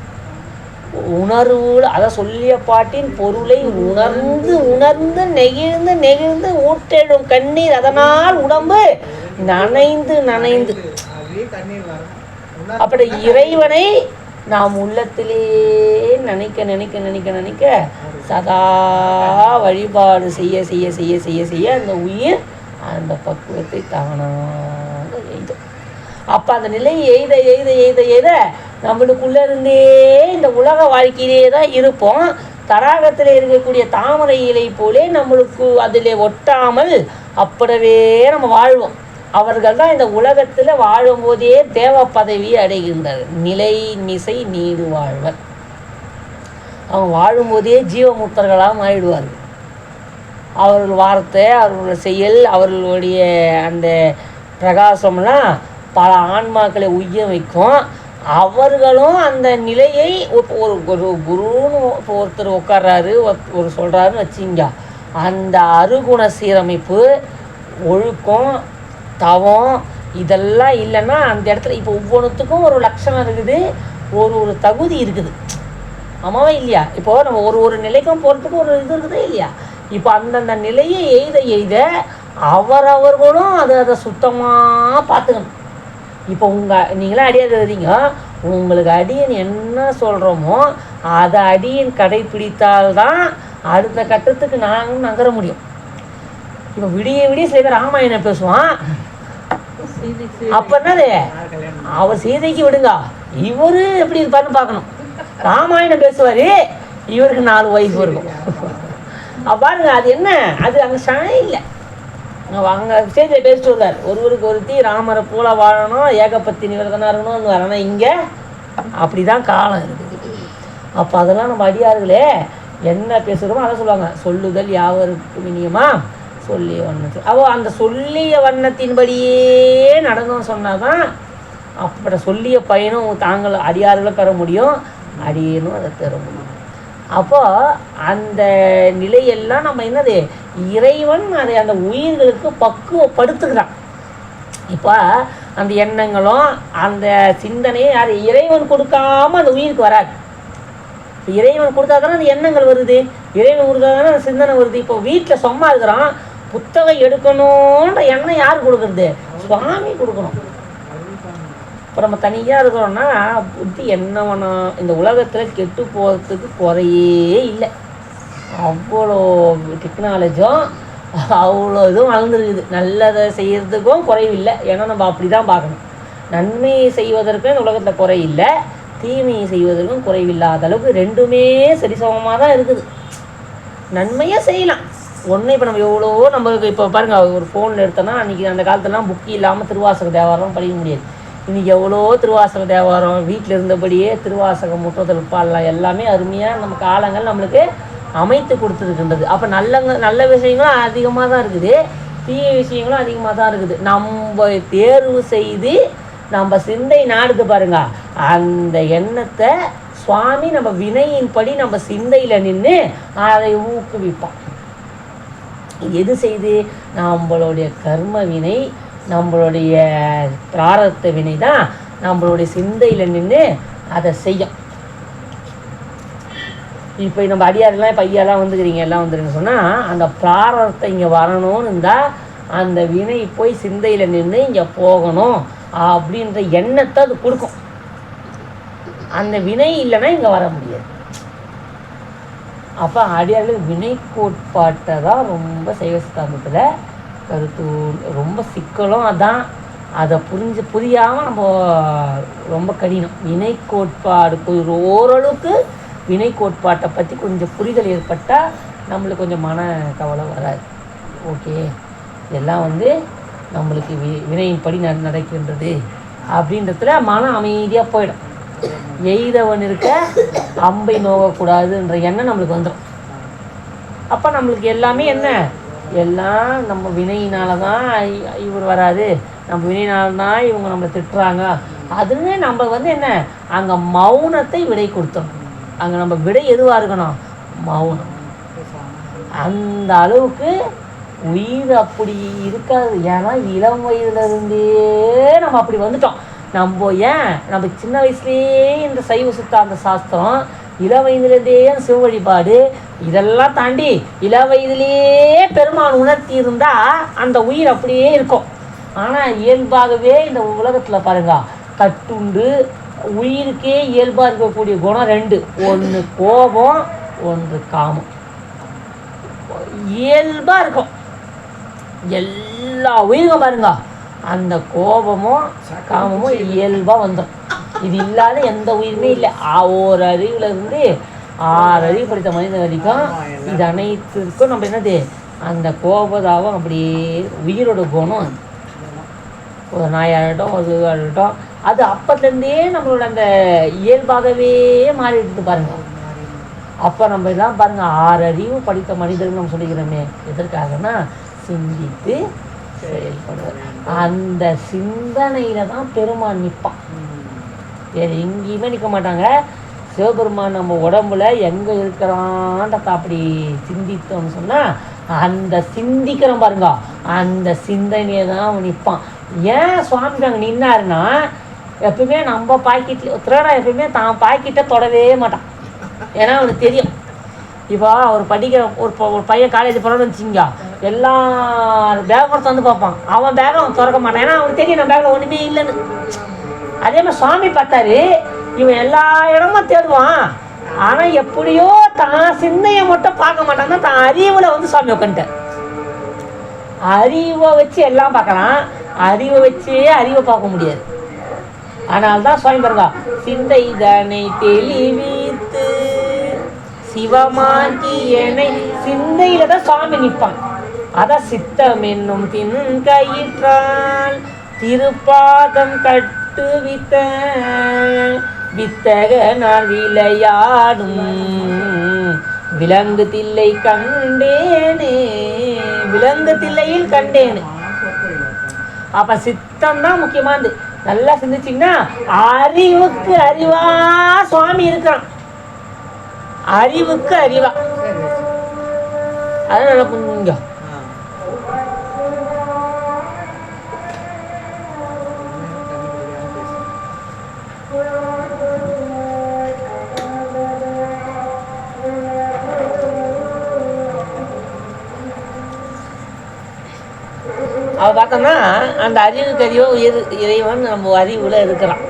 உணர்வுல அதை சொல்லிய பாட்டின் பொருளை உணர்ந்து உணர்ந்து நெகிழ்ந்து நெகிழ்ந்து ஊற்றெழும் கண்ணீர் அதனால் உடம்பு நனைந்து நனைந்து. அப்படி இறைவனை நாம் உள்ளத்திலே நினைக்க நினைக்க நினைக்க நினைக்க சதா வழிபாடு செய்ய செய்ய செய்ய செய்ய செய்ய அந்த உயிர் அந்த பக்குவத்தை தானாக எய்தும். அப்போ அந்த நிலையை எய்த எய்த எய்த எய்த நம்மளுக்குள்ளே இருந்தே இந்த உலக வாழ்க்கையிலே தான் இருப்போம். தடாகத்தில் இருக்கக்கூடிய தாமரை இலை போலே நம்மளுக்கு அதில் ஒட்டாமல் அப்படியே நம்ம வாழ்வோம். அவர்கள் தான் இந்த உலகத்தில் வாழும்போதே தேவ பதவி அடைகின்றனர். நிலை மிசை நீடு வாழ்வர். அவங்க வாழும்போதே ஜீவமுத்தர்களாக ஆயிடுவார்கள். அவர்கள் வார்த்தை, அவர்களுடைய செயல், அவர்களுடைய அந்த பிரகாசம்லாம் பல ஆன்மாக்களை உய்ய வைக்கும். அவர்களும் அந்த நிலையை ஒரு ஒரு குருன்னு ஒருத்தர் உட்கார்றாரு, ஒரு சொல்கிறாருன்னு வச்சிங்க, அந்த அருகுண சீரமைப்பு, ஒழுக்கம், தவம் இதெல்லாம் இல்லைன்னா அந்த இடத்துல இப்போ ஒவ்வொன்றுத்துக்கும் ஒரு லட்சணம் இருக்குது, ஒரு ஒரு தகுதி இருக்குது. ஆமாவா இல்லையா? இப்போது நம்ம ஒரு ஒரு நிலைக்கும் போகிறதுக்கு ஒரு இது இருக்குதா இல்லையா? இப்போ அந்தந்த நிலையை எய்த எய்த அவரவர்களும் அதை சுத்தமாக பார்த்துக்கணும். இப்போ நீங்களாம் அடியார் எழுதிங்க, உங்களுக்கு அடியன் என்ன சொல்கிறோமோ அதை அடியன் கடைப்பிடித்தால்தான் அடுத்த கட்டத்துக்கு நாங்கள் நகர முடியும். இப்போ விடிய விடிய சில பேர் ராமாயணம் பேசுவான். அப்போ என்னது, அவர் சீதைக்கு விடுங்க, இவர் எப்படி இருப்பாருன்னு பார்க்கணும். ராமாயணம் பேசுவார், இவருக்கு 4 வயசு இருக்கும். பாருங்க, அது என்ன, அது அங்கே சனை இல்லை. அங்கே ஸ்டேஜில் பேசிட்டு வருவார், ஒருவருக்கு ஒருத்தி ராமரை போல வாழணும், ஏகப்பத்தி நிவர்த்தனாக இருக்கணும்னு வர. ஆனால் இங்கே அப்படி தான் காலம் இருக்குது. அப்போ அதெல்லாம் நம்ம அடியார்களே என்ன பேசுகிறோமோ அதை சொல்லுவாங்க. சொல்லுதல் யாவருக்கு இனியமா சொல்லிய வண்ணத்தில். அந்த சொல்லிய வண்ணத்தின்படியே நடந்தோம் சொன்னால் தான் அப்படி சொல்லிய பயனும் தாங்கள் அடியார்களும் பெற முடியும், அடியேனும் அதை பெற முடியும். அப்போது அந்த நிலையெல்லாம் நம்ம என்னது, இறைவன் அதை அந்த உயிர்களுக்கு பக்குவப்படுத்துகிறான். இப்போ அந்த எண்ணங்களும் அந்த சிந்தனையும் யார், இறைவன் கொடுக்காம அந்த உயிருக்கு வராது. இப்போ இறைவன் கொடுத்தா தானே அந்த எண்ணங்கள் வருது, இறைவன் கொடுத்தா தானே அந்த சிந்தனை வருது. இப்போ வீட்டில் சும்மா இருக்கிறோம், புத்தகம் எடுக்கணுன்ற எண்ணம் யார் கொடுக்குறது? சுவாமி கொடுக்கணும். இப்போ நம்ம தனியாக இருக்கிறோன்னா புத்தி என்ன வேணும், இந்த உலகத்தில் கெட்டு போகிறதுக்கு குறையே இல்லை. அவ்வளோ டெக்னாலஜியும் அவ்வளோ இதுவும் வளர்ந்துருக்குது. நல்லதை செய்கிறதுக்கும் குறைவில்லை. ஏன்னா நம்ம அப்படி தான் பார்க்கணும். நன்மையை செய்வதற்கும் இந்த உலகத்தில் குறையில்லை, தீமையை செய்வதற்கும் குறைவில்லாத அளவுக்கு ரெண்டுமே சரிசமமாக தான் இருக்குது. நன்மையை செய்யலாம் ஒன்று. இப்போ நம்ம எவ்வளோ நம்மளுக்கு இப்போ பாருங்கள், ஒரு ஃபோனில் எடுத்தோன்னா அன்றைக்கி அந்த காலத்துலாம் புக்கு இல்லாமல் திருவாசக தேவாரம் படிக்க முடியாது. இன்றைக்கி எவ்வளோ திருவாசக தேவாரம், வீட்டில் இருந்தபடியே திருவாசகம், முற்றத்தில் பாடலாம், எல்லாமே அருமையாக நம்ம காலங்கள் நம்மளுக்கு அமைத்து கொடுத்துருக்கின்றது. அப்போ நல்ல விஷயங்களும் அதிகமாக தான் இருக்குது, தீய விஷயங்களும் அதிகமாக தான் இருக்குது. நம்ம தேர்வு செய்து நம்ம சிந்தை நாடுது பாருங்க, அந்த எண்ணத்தை சுவாமி நம்ம வினையின்படி நம்ம சிந்தையில் நின்று அதை ஊக்குவிப்பான். எது செய்து, நம்மளுடைய கர்ம வினை, நம்மளுடைய பிராரத்த வினை தான் நம்மளுடைய சிந்தையில் நின்று அதை செய்யும். இப்போ நம்ம அடியாரெல்லாம் இப்போ ஐயாலாம் வந்துக்கிறீங்க, எல்லாம் வந்துருங்க சொன்னால் அந்த பிராரத்தை இங்கே வரணும்னு இருந்தால் அந்த வினை போய் சிந்தையில் நின்று இங்கே போகணும் அப்படின்ற எண்ணத்தை அது கொடுக்கும். அந்த வினை இல்லைன்னா இங்கே வர முடியாது. அப்போ அடியார்கள் வினை கோட்பாட்டை தான் ரொம்ப சைவ சித்தாந்தத்தில் கருத்து ரொம்ப சிக்கலும். அதான் அதை புரியாமல் நம்ம ரொம்ப கடினம். வினை கோட்பாடு ஓரளவுக்கு வினை கோட்பாட்டை பற்றி கொஞ்சம் புரிதல் ஏற்பட்டால் நம்மளுக்கு கொஞ்சம் மன கவலை வராது. ஓகே, இதெல்லாம் நம்மளுக்கு வினையின்படி நடக்கின்றது அப்படின்றதுல மன அமைதியாக போயிடும். எய்தவன் இருக்க அம்பை நோகக்கூடாதுன்ற எண்ணம் நம்மளுக்கு வந்துடும். அப்போ நம்மளுக்கு எல்லாமே எல்லாம் நம்ம வினையினால தான் இவர் வராது, நம்ம வினையினால தான் இவங்க நம்மளை திட்டுறாங்க. அதுன்னு நம்ம அங்கே மௌனத்தை விடை கொடுத்தோம். அங்கே நம்ம விடை எதுவாக இருக்கணும்? மௌனம். அந்த அளவுக்கு உயிர் அப்படி இருக்காது. ஏன்னா இளம் வயதுலேருந்தே நம்ம அப்படி வந்துட்டோம். நம்ம சின்ன வயசுலேயே இந்த சைவ சித்தாந்த சாஸ்திரம், இள வயதுலேருந்தே சிவ வழிபாடு, இதெல்லாம் தாண்டி இள வயதுலேயே பெருமான் உணர்த்தி இருந்தால் அந்த உயிர் அப்படியே இருக்கும். ஆனால் இயல்பாகவே இந்த உலகத்தில் பாருங்க, கட்டுண்டு உயிருக்கே இயல்பாக இருக்கக்கூடிய குணம் 2. ஒன்று கோபம், ஒன்று காமம். இயல்பாக இருக்கும் எல்லா உயிருக்கும். பாருங்க, அந்த கோபமும் காமமும் இயல்பாக வந்துடும். இது இல்லாத எந்த உயிருமே இல்லை. 1 அறிவுலேருந்து 6 அறிவு படித்த மனிதன் வரைக்கும் இது அனைத்திற்கும் நம்ம அந்த கோபதாவும் அப்படியே உயிரோட குணம். ஒரு நாயாகட்டும், ஒரு ஆகட்டும், அது அப்பத்துலேருந்தே நம்மளோட அந்த இயல்பாகவே மாறிட்டு பாருங்க. அப்போ நம்ம எல்லாம் பாருங்க, 6 அறிவு படித்த மனிதர்கள் நம்ம சொல்லிக்கிறோமே, எதற்காகனா சிந்தித்து செயல்படுவார். அந்த சிந்தனையில தான் பெருமான் நிற்பான். வேறு எங்கேயுமே நிற்க மாட்டாங்க. சிவபெருமான் நம்ம உடம்புல எங்கே இருக்கிறான்றத அப்படி சிந்தித்தோம்னு சொன்னால், அந்த சிந்திக்கிறோம் பாருங்க, அந்த சிந்தனையை தான் அவன் நிற்பான். ஏன் சுவாமி அங்கே நின்னாருன்னா, எப்பவுமே நம்ம பாக்கெட்டில் திருடா எப்பவுமே தான் பாக்கெட்டை தொடவே மாட்டான். ஏன்னா அவனுக்கு தெரியும். இப்போ அவர் படிக்கிற ஒரு பையன் காலேஜ் போகிறோன்னு வச்சுங்க, எல்லா பேக் வந்து பார்ப்பான். அவன் பேக்கை அவன் திறக்க மாட்டான். ஏன்னா அவனுக்கு தெரியும் நம்ம பேக்கில் ஒன்றுமே இல்லைன்னு. அதே மாதிரி சுவாமி பார்த்தாரு, இவன் எல்லா இடமும் தேடுவான். ஆனால் எப்படியோ தான் சிந்தையை மட்டும் பார்க்க மாட்டான்னா, தான் அறிவில் சுவாமி உட்காந்துட்டார். அறிவை வச்சு எல்லாம் பார்க்கலாம், அறிவை வச்சே அறிவை பார்க்க முடியாது. அதனால்தான் சுவாமி பாருங்க, சிந்தை தனை தெளிவித்து சிவமாக்கி என்னை, சிந்தையில தான் சுவாமி நிற்பான். அதான் சித்தம் என்னும் தின் கயிற்றால் திருப்பாதம் கட்டுவித்த வித்தக நான் விளையாடும் விலங்கு தில்லை கண்டேனே, விலங்கு தில்லையில் கண்டேனே. அப்ப சித்தம் தான் முக்கியமானது. நல்லா சிந்திச்சிங்கன்னா, அறிவுக்கு அறிவா சுவாமி இருக்கிறான். அறிவுக்கு அறிவா. அதனால புரிஞ்சுங்க. அவ பார்த்தோம்னா அந்த அறிவுக்கு அறிவோ இறைவன் நம்ம அறிவுல இருக்கிறான்.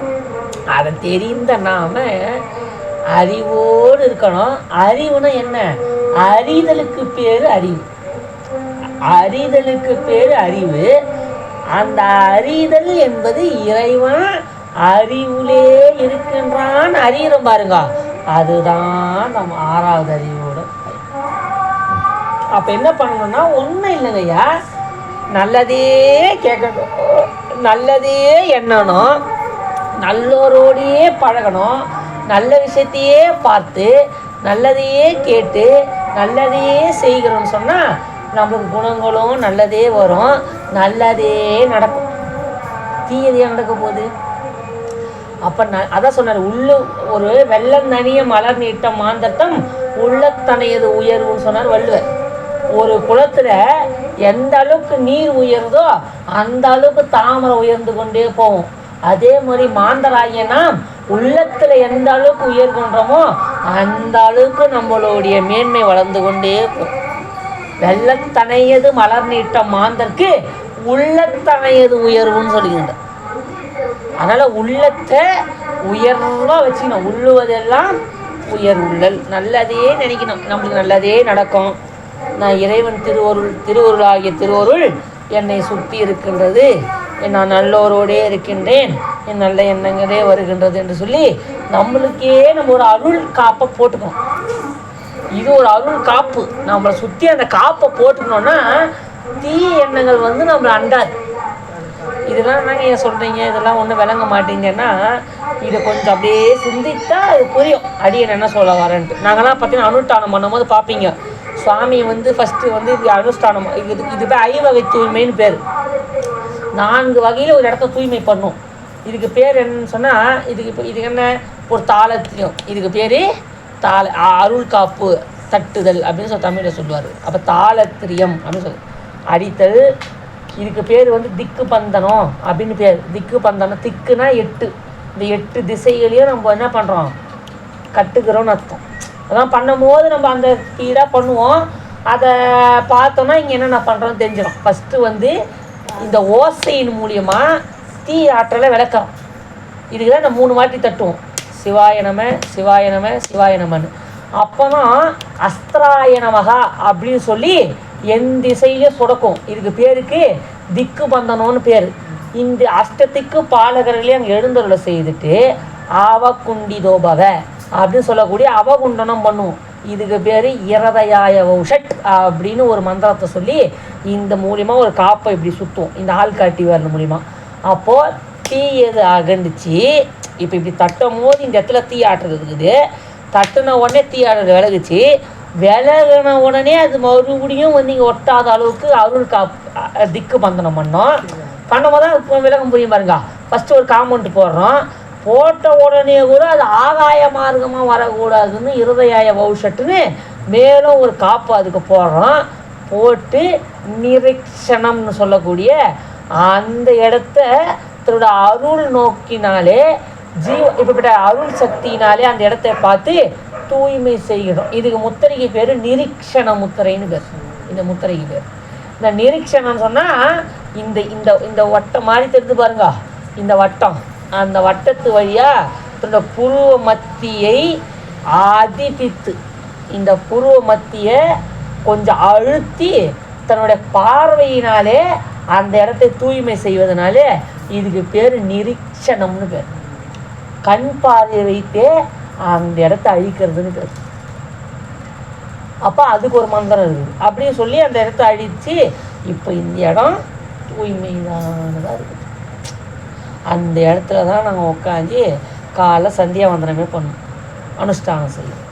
அதை தெரிந்த நாம அறிவோடு இருக்கணும். அறிவுனா என்ன? அறிதலுக்கு பேரு அறிவு. அறிதலுக்கு பேரு அறிவு. அந்த அறிதல் என்பது இறைவன் அறிவுலே இருக்கின்றான் அறிகிறோம் பாருங்க, அதுதான் நம்ம 6வது அறிவோட. அப்ப என்ன பண்ணணும்னா, ஒன்றும் இல்லைங்கய்யா, நல்லதே கேட்கணும், நல்லதே எண்ணணும், நல்லோரோடையே பழகணும், நல்ல விஷயத்தையே பார்த்து நல்லதையே கேட்டு நல்லதையே செய்கிறோம்னு சொன்னால் நம்மளுக்கு குணங்களும் நல்லதே வரும், நல்லதே நடக்கும். தீயதே நடக்க போகுது. அப்போ அதான் சொன்னார், ஒரு வெள்ளம் நனிய மலர் நீட்ட மாந்தட்டம் உள்ளத்தனையது உயர்வுன்னு சொன்னார் வள்ளுவர். ஒரு குளத்தில் எந்த அளவுக்கு நீர் உயர்ந்தோ அந்த அளவுக்கு தாமரை உயர்ந்து கொண்டே போகும். அதே மாதிரி மாந்தராகிய நாம் உள்ளத்தில் எந்த அளவுக்கு உயர்கின்றோமோ அந்த அளவுக்கு நம்மளுடைய மேன்மை வளர்ந்து கொண்டே போகும். வெள்ளத்தனையது மலர் நீட்டம் மாந்தற்கு உள்ளத்தனையது உயர்வுன்னு சொல்லுகின்ற. அதனால் உள்ளத்தை உயர்வாக வச்சுக்கணும். உள்ளுவதெல்லாம் உயர் உள்ளல். நல்லதே நினைக்கணும், நம்மளுக்கு நல்லதே நடக்கும். நான் இறைவன் திருவருளாகிய திருவருள் என்னை சுற்றி இருக்கின்றது, நான் நல்லோரோடே இருக்கின்றேன், என் நல்ல எண்ணங்களே வருகின்றது என்று சொல்லி நம்மளுக்கே நம்ம ஒரு அருள் காப்பை போட்டுக்கணும். இது ஒரு அருள் காப்பு. நம்மளை சுற்றி அந்த காப்பை போட்டுக்கணும்னா தீய எண்ணங்கள் நம்மளை அண்டாது. இதெல்லாம் நாங்கள் ஏன் சொல்கிறீங்க, இதெல்லாம் ஒன்றும் விளங்க மாட்டீங்கன்னா இதை கொஞ்சம் அப்படியே சிந்தித்தா அது புரியும் அடியன் என்ன சொல்ல வரேன்ட்டு. நாங்கள்லாம் பார்த்தீங்கன்னா அனுஷ்டானம் பண்ணும்போது பார்ப்பீங்க, சுவாமி ஃபஸ்ட்டு இது அனுஷ்டானம், இது போய் ஐவகை தூய்மைன்னு பேர். 4 வகையில் ஒரு இடத்த தூய்மை பண்ணும். இதுக்கு பேர் என்னன்னு சொன்னால், இதுக்கு என்ன ஒரு தாளத்திரியம், இதுக்கு பேர் அருள் காப்பு தட்டுதல் அப்படின்னு சொல்லி தமிழில் சொல்லுவார். அப்போ தாளத்திரியம் அப்படின்னு சொல்லி அடித்தல். இதுக்கு பேர் திக்கு பந்தனம் அப்படின்னு பேர். திக்கு பந்தனம், திக்குனா 8, இந்த 8 திசைகளையும் நம்ம என்ன பண்ணுறோம், கட்டுக்கிறோன்னு அர்த்தம். அதெல்லாம் பண்ணும்போது நம்ம அந்த ஸ்பீடாக பண்ணுவோம். அதை பார்த்தோன்னா இங்கே என்னென்ன பண்ணுறோன்னு தெரிஞ்சிடும். ஃபஸ்ட்டு இந்த ஓசையின் மூலியமாக தீ ஆற்றலை விளக்கிறோம். இதுக்கு தான் இந்த 3 வாட்டி தட்டுவோம், சிவாய நம சிவாய நம சிவாய நமன்னு. அப்போ தான் அஸ்திராய நமகா அப்படின்னு சொல்லி என் திசையிலே சுடக்கும். இதுக்கு பேருக்கு திக்கு பந்தனம்னு பேர். இந்த அஷ்டத்துக்கு பாலகர்களே அங்கே எழுந்தருளை செய்துட்டு அவகுண்டிதோபவ அப்படின்னு சொல்லக்கூடிய அவகுண்டனம் பண்ணுவோம். இதுக்கு பேர் இரதயாய வௌஷட் அப்படின்னு ஒரு மந்திரத்தை சொல்லி இந்த மூலியமாக ஒரு காப்பை இப்படி சுற்றுவோம், இந்த ஆள்காட்டி வரது மூலிமா. அப்போது தீ எது அகண்டுச்சு. இப்போ இப்படி தட்டும் போது இந்த இடத்துல தீ ஆட்டுறது இருக்குது. தட்டுன உடனே தீ ஆடுறது விலகுச்சு. விலகின உடனே அது மறுபடியும் இங்கே ஒட்டாத அளவுக்கு அருள் திக்கு பந்தனம் பண்ணும்போது தான் விலகம் புரியும் பாருங்க. ஃபஸ்ட்டு ஒரு காம்பவுண்ட் போடுறோம், போட்ட உடனே கூட அது ஆகாய மார்க்கமாக வரக்கூடாதுன்னு இருதயாய வௌஷட்டுன்னு மேலும் ஒரு காப்பு அதுக்கு போடுறோம். போட்டு நிரீக்ஷணம்னு சொல்லக்கூடிய அந்த இடத்த தன்னோட அருள் நோக்கினாலே இப்படிப்பட்ட அருள் சக்தினாலே அந்த இடத்த பார்த்து தூய்மை செய்கிறோம். இதுக்கு முத்திரைக்கு பேர் நிரீக்ஷண முத்திரைன்னு பேர். இந்த முத்திரைக்கு பேர் இந்த நிரீக்ஷணம் சொன்னால் இந்த இந்த இந்த வட்டம் மாதிரி தெரிஞ்சு பாருங்க. இந்த வட்டம், அந்த வட்டத்து வழியாக தன்னோட புருவ மத்தியை அதிபித்து, இந்த புருவ மத்தியை கொஞ்சம் அழுத்தி தன்னுடைய பார்வையினாலே அந்த இடத்தை தூய்மை செய்வதனால இதுக்கு பேர் நிரீக்ஷணம்னு பேர். கண் பார்வை வைத்தே அந்த இடத்த அழிக்கிறதுன்னு பேர். அப்போ அதுக்கு ஒரு மந்திரம் இருக்குது. அப்படின்னு சொல்லி அந்த இடத்த அழித்து இப்போ இந்த இடம் தூய்மைதானதாக இருக்குது. அந்த இடத்துல தான் நாங்கள் உட்காந்து காலை சந்தியாவந்தனமே பண்ணுவோம், அனுஷ்டானம் செய்வோம்.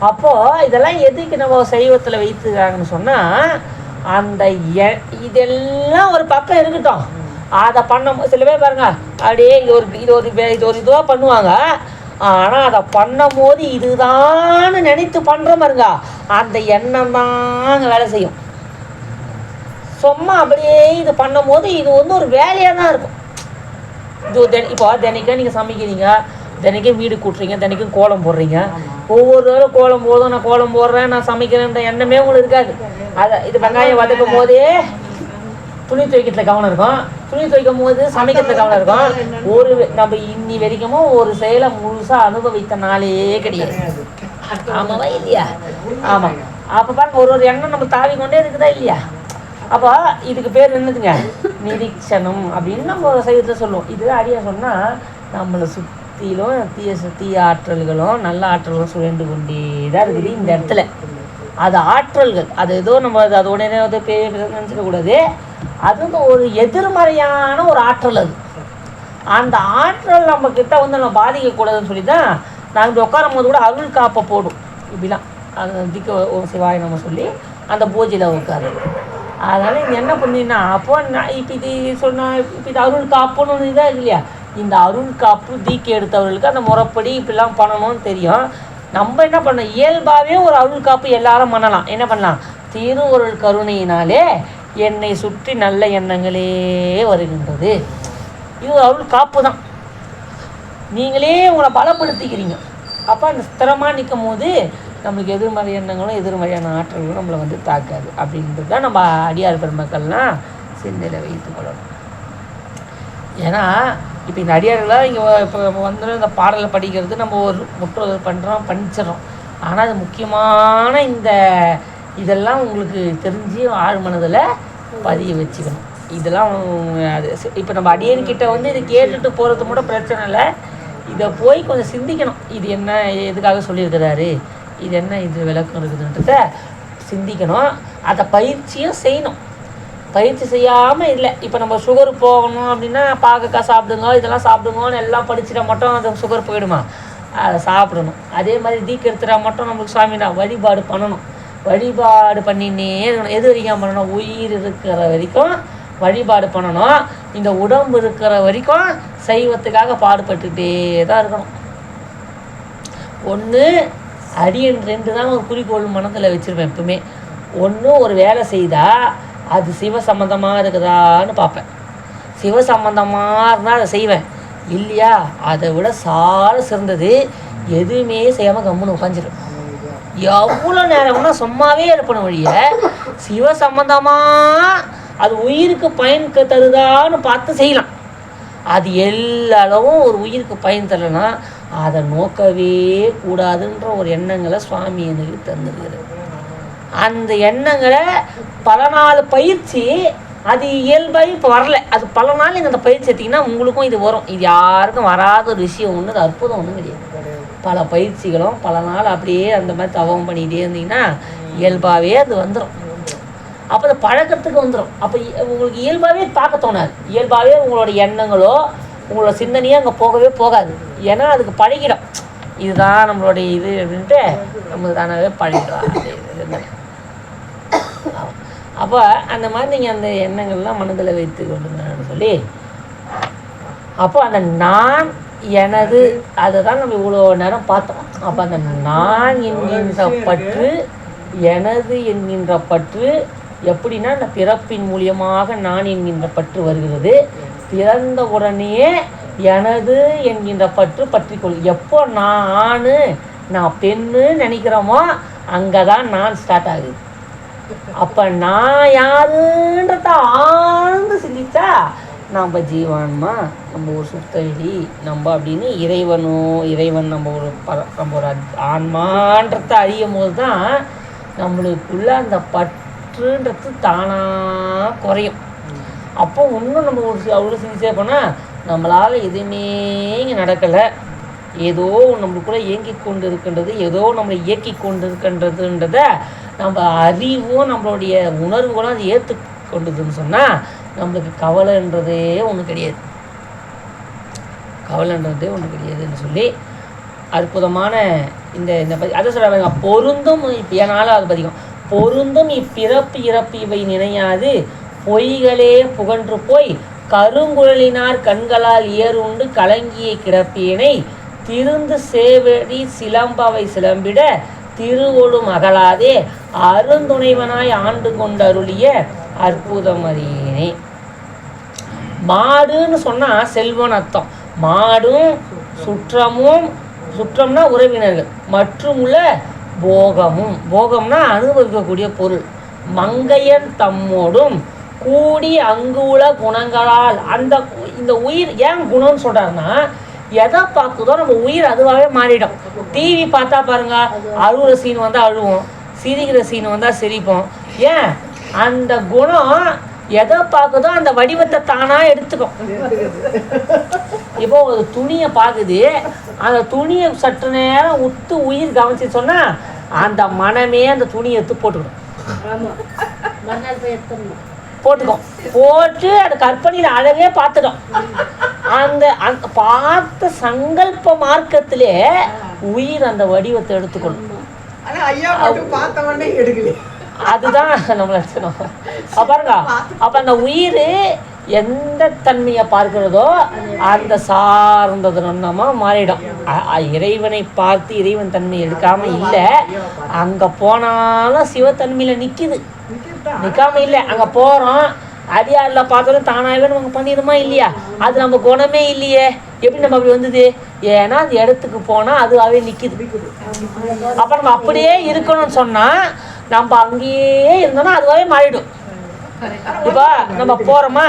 அப்போது இதெல்லாம் எதுக்கு நம்ம சைவத்தில் வைத்துக்கிறாங்கன்னு சொன்னால், அந்த இதெல்லாம் ஒரு பக்கம் இருக்கட்டும், அதை பண்ண சில பேர் பாருங்க அப்படியே இது ஒரு இதுவாக பண்ணுவாங்க. ஆனால் அதை பண்ணும் போது இதுதான் நினைத்து பண்ணுற பாருங்க, அந்த எண்ணம் தான் அங்கே வேலை செய்யும். சும்மா அப்படியே இது பண்ணும் போது இது ஒரு வேலையாக தான் இருக்கும். இது இப்போ தினைக்கும் நீங்கள் சமைக்கிறீங்க, தினைக்கும் வீடு கூட்டுறீங்க, தினைக்கும் கோலம் போடுறீங்க. ஒவ்வொரு தடவை கோலம் போதும் நான் கோலம் போடுறேன், நான் சமைக்கிறேன்ற எண்ணமே உங்களுக்கு இருக்காது. அதை இது வெங்காயம் வதக்கும் போதே துணி துவைக்கிறதுல கவனம் இருக்கும், துணி துவைக்கும் போது சமைக்கிறதுல கவனம் இருக்கும். நம்ம இன்னி வரைக்கும் ஒரு செயலை முழுசாக அனுபவித்த நாளே கிடையாது. ஆமாவா இல்லையா? ஆமாம். அப்போ பாருங்க, ஒரு எண்ணம் நம்ம தாவி கொண்டே இருக்குதா இல்லையா? அப்போ இதுக்கு பேர் என்னதுங்க, நிரீக்ஷணம் அப்படின்னு நம்ம சைவத்தில் சொல்லுவோம். இது அடியா சொன்னால் நம்மளை சுற்றிலும் தீய ஆற்றல்களும் நல்ல ஆற்றல்களும் சுழண்டு கொண்டே தான் இருக்குது இந்த இடத்துல. அது ஆற்றல்கள், அது ஏதோ நம்ம அது உடனே நினச்சிக்கக்கூடாது. அது ஒரு எதிர்மறையான ஒரு ஆற்றல். அது அந்த ஆற்றல் நம்மக்கிட்ட நம்ம பாதிக்கக்கூடாதுன்னு சொல்லி தான் நாங்கள் உட்காரும் போது கூட அருள் காப்பை போடும். இப்படிலாம் அந்த திக்கு சிவாய நம்ம சொல்லி அந்த பூஜையில் உட்காரு. அதனால் இது என்ன பண்ணினா, அப்போ நான் இப்போ இது சொன்னால் இப்போ இது அருள் காப்புன்னு ஒன்று இதாக இல்லையா? இந்த அருள் காப்பு தீக்கு எடுத்தவர்களுக்கு அந்த முறைப்படி இப்படிலாம் பண்ணணும்னு தெரியும். நம்ம என்ன பண்ணோம், இயல்பாகவே ஒரு அருள் காப்பு எல்லாரும் பண்ணலாம். என்ன பண்ணலாம், திருவருள் கருணையினாலே என்னை சுற்றி நல்ல எண்ணங்களே வருகின்றது. இது ஒரு அருள் காப்பு தான். நீங்களே உங்களை பலப்படுத்திக்கிறீங்க. அப்போ அந்த ஸ்திரமாக நிற்கும் போது நம்மளுக்கு எதிர்மறை எண்ணங்களும் எதிர்மறையான ஆற்றல்களும் நம்மளை வந்து தாக்காது. அப்படின்றது தான் நம்ம அடியார் பெருமக்கள்லாம் சிந்தனையில் வைத்து கொள்ளணும். ஏன்னா இப்போ இந்த அடியார்களாக இங்கே இப்போ வந்து இந்த பாடலை படிக்கிறது நம்ம ஒரு முற்றுதல் பண்ணுறோம், படிச்சிடறோம். ஆனால் அது முக்கியமான இதெல்லாம் உங்களுக்கு தெரிஞ்சு ஆழ் மனதில் பதிய வச்சுக்கணும். இதெல்லாம் அது இப்போ நம்ம அடியன்கிட்ட வந்து இதை கேட்டுட்டு போகிறது கூட பிரச்சனை இல்லை. இதை போய் கொஞ்சம் சிந்திக்கணும். இது என்ன, எதுக்காக சொல்லியிருக்கிறாரு, இது என்ன, இது விளக்கம் இருக்குதுன்றத சிந்திக்கணும். அதை பயிற்சியும் செய்யணும். பயிற்சி செய்யாமல் இல்லை. இப்போ நம்ம சுகர் போகணும் அப்படின்னா பாகக்காய் சாப்பிடுங்க, இதெல்லாம் சாப்பிடுங்கன்னு எல்லாம் படிச்சுட்டா மட்டும் அந்த சுகர் போயிடுமா? அதை சாப்பிடணும். அதே மாதிரி தீக்கெடுத்துட்டா மட்டும் நம்மளுக்கு சாமினா வழிபாடு பண்ணணும். வழிபாடு பண்ணினே இருக்கணும். எது வரைக்கும் பண்ணணும்? உயிர் இருக்கிற வரைக்கும் வழிபாடு பண்ணணும். இந்த உடம்பு இருக்கிற வரைக்கும் சைவத்துக்காக பாடுபட்டுக்கிட்டே தான் இருக்கணும். ஒன்று அடியன் 2 தான் ஒரு குறிக்கோள் மனதில் வச்சுருப்பேன் எப்பவுமே. ஒன்று ஒரு வேலை செய்தால் அது சிவ சம்பந்தமாக இருக்குதான்னு பார்ப்பேன். சிவ சம்பந்தமாக இருந்தால் அதை செய்வேன். இல்லையா, அதை விட சால சிறந்தது எதுவுமே செய்யாமல் கம்முன்னு உட்காந்துடும். எவ்வளோ நேரம்னா சும்மாவே இருப்பணும் வழிய சிவ சம்பந்தமாக அது உயிருக்கு பயன் தருதான்னு பார்த்து செய்யலாம். அது எல்லாளவும் ஒரு உயிருக்கு பயன் தரலைன்னா அதை நோக்கவே கூடாதுன்ற ஒரு எண்ணங்களை சுவாமி எனக்கு தந்துருக்கிறது. அந்த எண்ணங்களை பல நாள் பயிற்சி அது இயல்பாக இப்போ வரல. அது பல நாள் நீங்கள் அந்த பயிற்சி எடுத்திங்கன்னா உங்களுக்கும் இது வரும். இது யாருக்கும் வராத ஒரு விஷயம் ஒன்று, அது அற்புதம் ஒன்றும் கிடையாது. பல பயிற்சிகளும் பல நாள் அப்படியே அந்த மாதிரி தவம் பண்ணிகிட்டே இருந்தீங்கன்னா இயல்பாகவே அது வந்துடும். அப்போ அது பழக்கத்துக்கு வந்துடும். அப்போ உங்களுக்கு இயல்பாகவே பார்க்க தோணாது. இயல்பாகவே உங்களோட எண்ணங்களோ உங்களோட சிந்தனையோ அங்கே போகவே போகாது. ஏன்னா அதுக்கு பழகிடும். இதுதான் நம்மளுடைய இது அப்படின்ட்டு நம்மளுக்கு தானாகவே பழகிடும். அப்போ அந்த மாதிரி நீங்கள் அந்த எண்ணங்கள்லாம் மனதில் வைத்து கொண்டுங்கன்னு சொல்லி, அப்போ அந்த நான் எனது அதை தான் நம்ம இவ்வளோ நேரம் பார்த்தோம். அப்போ அந்த நான் என்கின்ற பற்று, எனது என்கின்ற பற்று எப்படின்னா, அந்த பிறப்பின் மூலியமாக நான் என்கின்ற பற்று வருகிறது. பிறந்த உடனே எனது என்கின்ற பற்று பற்றிக்கொள். எப்போ நான் பெண்ணு நினைக்கிறோமோ அங்கே தான் நான் ஸ்டார்ட் ஆகுது. அப்போ நான் யாருன்றத ஆழ்ந்து சிந்திச்சா நம்ம ஜீவான்மா, நம்ம ஒரு சுத்தவெளி, நம்ம அப்படின்னு இறைவன் நம்ம ஒரு ஆன்மான்றத அறியும் போது தான் நம்மளுக்குள்ள அந்த பற்றுன்றது தானாக குறையும். அப்போ இன்னும் நம்ம அவ்வளோ சிந்திச்சே போனால் நம்மளால் எதுவுமே இங்கே நடக்கலை. ஏதோ நம்மளுக்குள்ள இயங்கி கொண்டு இருக்கின்றது, ஏதோ நம்மளை இயக்கி கொண்டு இருக்கின்றதுன்றத நம்ம அறிவும் நம்மளுடைய உணர்வுகளும் அது ஏற்றுக்கொண்டதுன்னு சொன்னால் நம்மளுக்கு கவலைன்றதே ஒன்றும் கிடையாது. கிடையாதுன்னு சொல்லி அற்புதமான இந்த அதை சொல்கிறாங்க. பொருந்தும் இப்போ ஏனாலும் அது பதிகம். பொருந்தும் இப்பிறப்பு இறப்பு இவை நினையாது பொய்களே புகன்று போய் கருங்குழலினார் கண்களால் ஏறுண்டு கலங்கிய கிடப்பியனை திருந்து சேவடி சிலம்பவை சிலம்பிட திருவொடும் அகலாதே அருந்துணைவனாய் ஆண்டு கொண்டு அருளிய அற்புதம் அறியேனே. மாடுன்னு சொன்னால் செல்வன் அர்த்தம். மாடும் சுற்றம்னா உறவினர்கள் மற்றும் உள்ள போகம்னா அனுபவிக்கக்கூடிய பொருள். மங்கையன் தம்மோடும் கூடி அங்கு உள்ள குணங்களால் இந்த உயிர் ஏன் குணம்னு சொல்கிறாருன்னா, எதை பார்க்குதோ நம்ம உயிர் அதுவாகவே மாறிடும். டிவி பார்த்தா பாருங்க, அழுகிற சீன் வந்தால் அழுவோம், சிரிக்கிற சீன் வந்தால் சிரிப்போம். ஏன்? அந்த குணம் எதை பார்க்குதோ அந்த வடிவத்தை தானாக எடுத்துக்கும். இப்போ ஒரு துணியை பார்க்குது, அந்த துணியை சற்று நேரம் உத்து உயிர் கவனிச்சு சொன்னால் அந்த மனமே அந்த துணியை எடுத்து போட்டுக்கணும். போட்டு அது கற்பனையில் அழகே பார்த்துடும். அந்த பார்த்த சங்கல்ப மார்க்கத்திலே உயிர் அந்த வடிவத்தை எடுத்துக்கணும். அதுதான் நம்ம லட்சணம். பாருங்க, அப்ப அந்த உயிர் எந்த தன்மையை பார்க்கிறதோ அந்த சார்ந்தது நம்ம மாறிடும். இறைவனை பார்த்து இறைவன் தன்மை எடுக்காம இல்லை, அங்க போனாலும் சிவத்தன்மையில நிக்காம இல்லை. அங்க போறோம், அடியாரில் பார்த்தோம் தானாகவே நமக்கு பண்ணிடுமா இல்லையா? அது நம்ம குணமே இல்லையே. எப்படி நம்ம அப்படி வந்தது? ஏன்னா அந்த இடத்துக்கு போனால் அதுவாகவே நிற்கிது. அப்போ நம்ம அப்படியே இருக்கணும்னு சொன்னால் நம்ம அங்கேயே இருந்தோம்னா அதுவாகவே மாறிடும். இப்போ நம்ம போகிறோமா,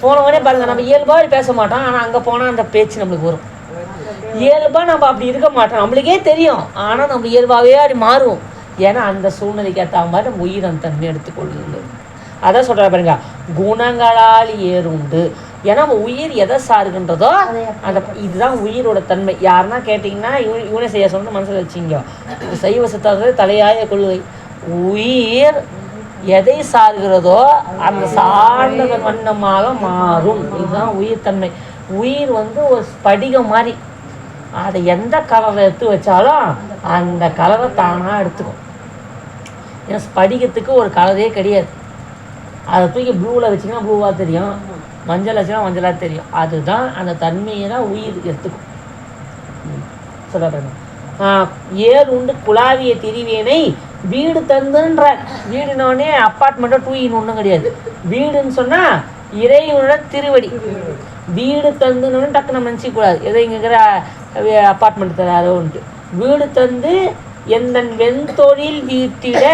போனவொடனே பாருங்கள், நம்ம இயல்பாக பேச மாட்டோம். ஆனால் அங்கே போனால் அந்த பேச்சு நம்மளுக்கு வரும். இயல்பாக நம்ம அப்படி இருக்க மாட்டோம், நம்மளுக்கே தெரியும். ஆனால் நம்ம இயல்பாகவே அப்படி மாறுவோம். ஏன்னா அந்த சூழ்நிலைக்கு ஏற்ற மாதிரி நம்ம உயிர் அந்த தன்மை எடுத்துக்கொள்ளுது. அதான் சொல்கிற பாருங்க, குணங்களால் ஏறுண்டு. ஏன்னா நம்ம உயிர் எதை சாருகின்றதோ அந்த இதுதான் உயிரோட தன்மை. யாருன்னா கேட்டிங்கன்னா இவனே செய்ய சொன்ன மனசில் வச்சிங்க. சைவ சித்தாந்தத்தை தலையாய கொள்கை. உயிர் எதை சார்கிறதோ அந்த சார்ந்ததன் வண்ணமாக மாறும். இதுதான் உயிர் தன்மை. உயிர் ஒரு ஸ்படிகம் மாதிரி. அதை எந்த கலரை எடுத்து வச்சாலும் அந்த கலரை தானாக எடுத்துக்கும். ஏன்னா ஸ்படிகத்துக்கு ஒரு கலரே கிடையாது. அதை தூக்கி ப்ளூவில் வச்சிங்கன்னா ப்ளூவாக தெரியும், மஞ்சள் வச்சுன்னா மஞ்சளாக தெரியும். அதுதான் அந்த தன்மையை தான் உயிர் எடுத்துக்கும். சொல்ல ஏர் உண்டு குழாவிய திரிவேனை வீடு தந்துன்ற. வீடுனோடனே அப்பார்ட்மெண்ட்டோ 2-in-1 கிடையாது. வீடுன்னு சொன்னால் இறைவனோட திருவடி. வீடு தந்துன்னு டக்கு நம்ம நினச்சிக்கூடாது, ஏதோ இங்கே இருக்கிற அப்பார்ட்மெண்ட் தராதோன்ட்டு. வீடு தந்து எந்த வெண்தொழில் வீட்டிட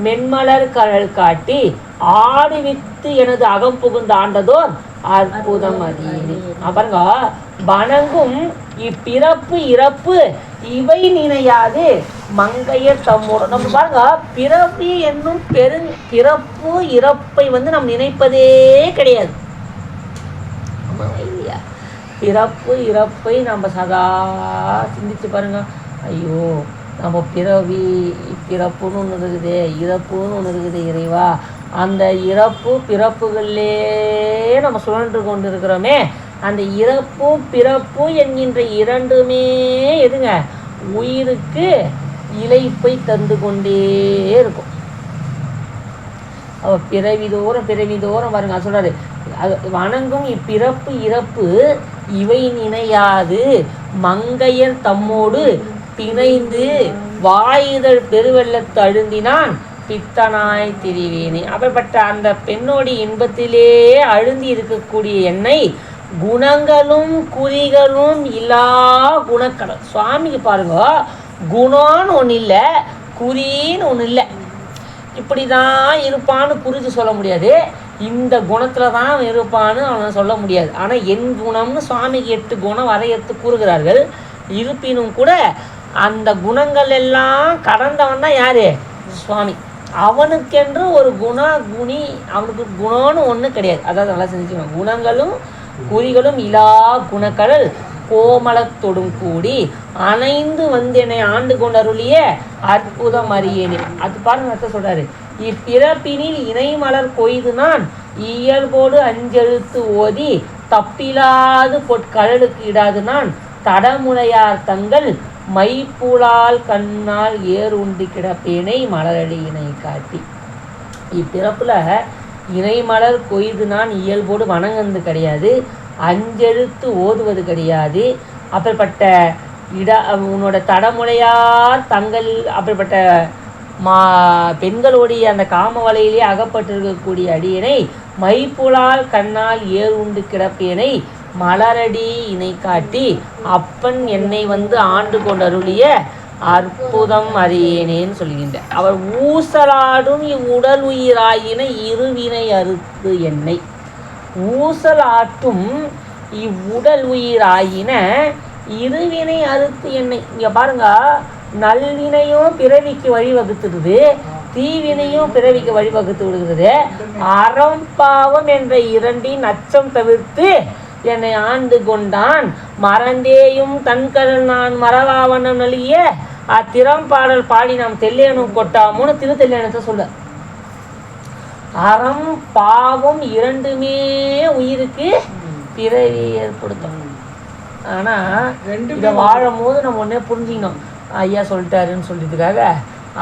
மென்மலர் கழல் காட்டி ஆடு வித்து எனது அகம் புகுந்து ஆண்டதோர் அற்புதம் அறியேனே. பாருங்க, வணங்கும் இப்பிறப்பு இறப்பு இவை நினையாது மங்கையர் தம்மோடு. நம்ம பாருங்க, பிறவி என்னும் பிறப்பு இறப்பை நம்ம நினைப்பதே கிடையாது. இல்லையா? பிறப்பு இறப்பை நம்ம சதா சிந்திச்சு பாருங்க. ஐயோ, நம்ம பிறப்புன்னு ஒன்று இருக்குது, இறப்புன்னு ஒன்று இருக்குது. இறைவா, அந்த இறப்பு பிறப்புகளிலே நம்ம சுழன்று கொண்டு இருக்கிறோமே, அந்த இறப்பு பிறப்பு என்கின்ற இரண்டுமே எதுங்க? உயிருக்கு இளைப்பை தந்து கொண்டே இருக்கும். பிறவி தோறும் பாருங்க சொல்றாரு, வணங்கும் இப்பிறப்பு இறப்பு இவை நினையாது மங்கையர் தம்மோடு பிணைந்து வாயுதல் பெருவெள்ளத்து அழுந்தினான் பித்தனாய் திரிவேனே. அப்படிப்பட்ட அந்த பெண்ணோடி இன்பத்திலே அழுந்தி இருக்கக்கூடிய என்னை குணங்களும் குறிகளும் இல்லா குணக்கடல். சுவாமிக்கு பாருங்க, குணம்னு ஒன்று இல்லை, குறின்னு ஒன்று இல்லை. இப்படி தான் இருப்பான்னு குறித்து சொல்ல முடியாது, இந்த குணத்தில் தான் இருப்பான்னு அவனை சொல்ல முடியாது. ஆனால் என் குணம்னு சுவாமிக்கு 8 குணம் வரையறுத்து கூறுகிறார்கள். இருப்பினும் கூட அந்த குணங்கள் எல்லாம் கடந்தவன் தான் யாரு? சுவாமி. அவனுக்கென்று ஒரு குணி, அவனுக்கு குணம்னு ஒன்று கிடையாது. அதாவது நல்லா செஞ்சுக்கணும். குணங்களும் குறிகளும் இலா குணக்கடல் கோமலத்தொடும் கூடி அணைந்து என்னை ஆண்டு கொண்டருளிய அற்புதம் அறியேனே. அது பாருங்க அர்த்தம் சொல்றாரு. இப்பிறப்பினில் இணைமலர் கொய்து நான் இயல்போடு அஞ்செழுத்து ஓதி தப்பிலாது பொற்கடலுக்கு இடாது நான் தடமுலையார் தங்கள் மைப்புலால் கண்ணால் ஏர் உண்டு கிடப்பேனை மலரடி இணை காட்டி. இப்பிறப்புல இணைமலர் கொய்து நான் இயல்போடு வணங்குறது கிடையாது, அஞ்செழுத்து ஓதுவது கிடையாது. அப்படிப்பட்ட உன்னோட தடமுலையார் தங்கள் அப்படிப்பட்ட பெண்களுடைய அந்த காம வலையிலே அகப்பட்டிருக்கக்கூடிய அடியனை மைப்புலால் கண்ணால் ஏர் உண்டு கிடப்பேனை மலரடி இணை காட்டி அப்பன் என்னை ஆண்டு கொண்டருளிய அற்புதம் அறியேனேன்னு சொல்லுகின்ற. அவர் ஊசலாடும் இவ்வுடல் உயிராயின இருவினை அறுத்து என்னை. ஊசலாட்டும் இவ்வுடல் உயிராயின இருவினை அறுத்து என்னை. இங்கே பாருங்க, நல்வினையும் பிறவிக்கு வழிவகுத்துடுது, தீவினையும் பிறவிக்கு வழிவகுத்து விடுகிறது. அறம் பாவம் என்ற இரண்டின் அச்சம் தவிர்த்து என்னை ஆண்டு கொண்டான் மறந்தேயும் தன்கடல் நான் மறவாவண்ணம் நல்கிய அத்திறம் பாடல் பாடி நாம் தெல்லேனும் கொட்டாமோன்னு திருத்தெல்லேனத்தை சொல்ல. அறம் பாவம் இரண்டுமே உயிருக்கு பிறவி ஏற்படுத்தும். ஆனால் இதை வாழும் போது நம்ம ஒன்றே புரிஞ்சிக்கணும். ஐயா சொல்லிட்டாருன்னு சொல்லிட்டுக்காக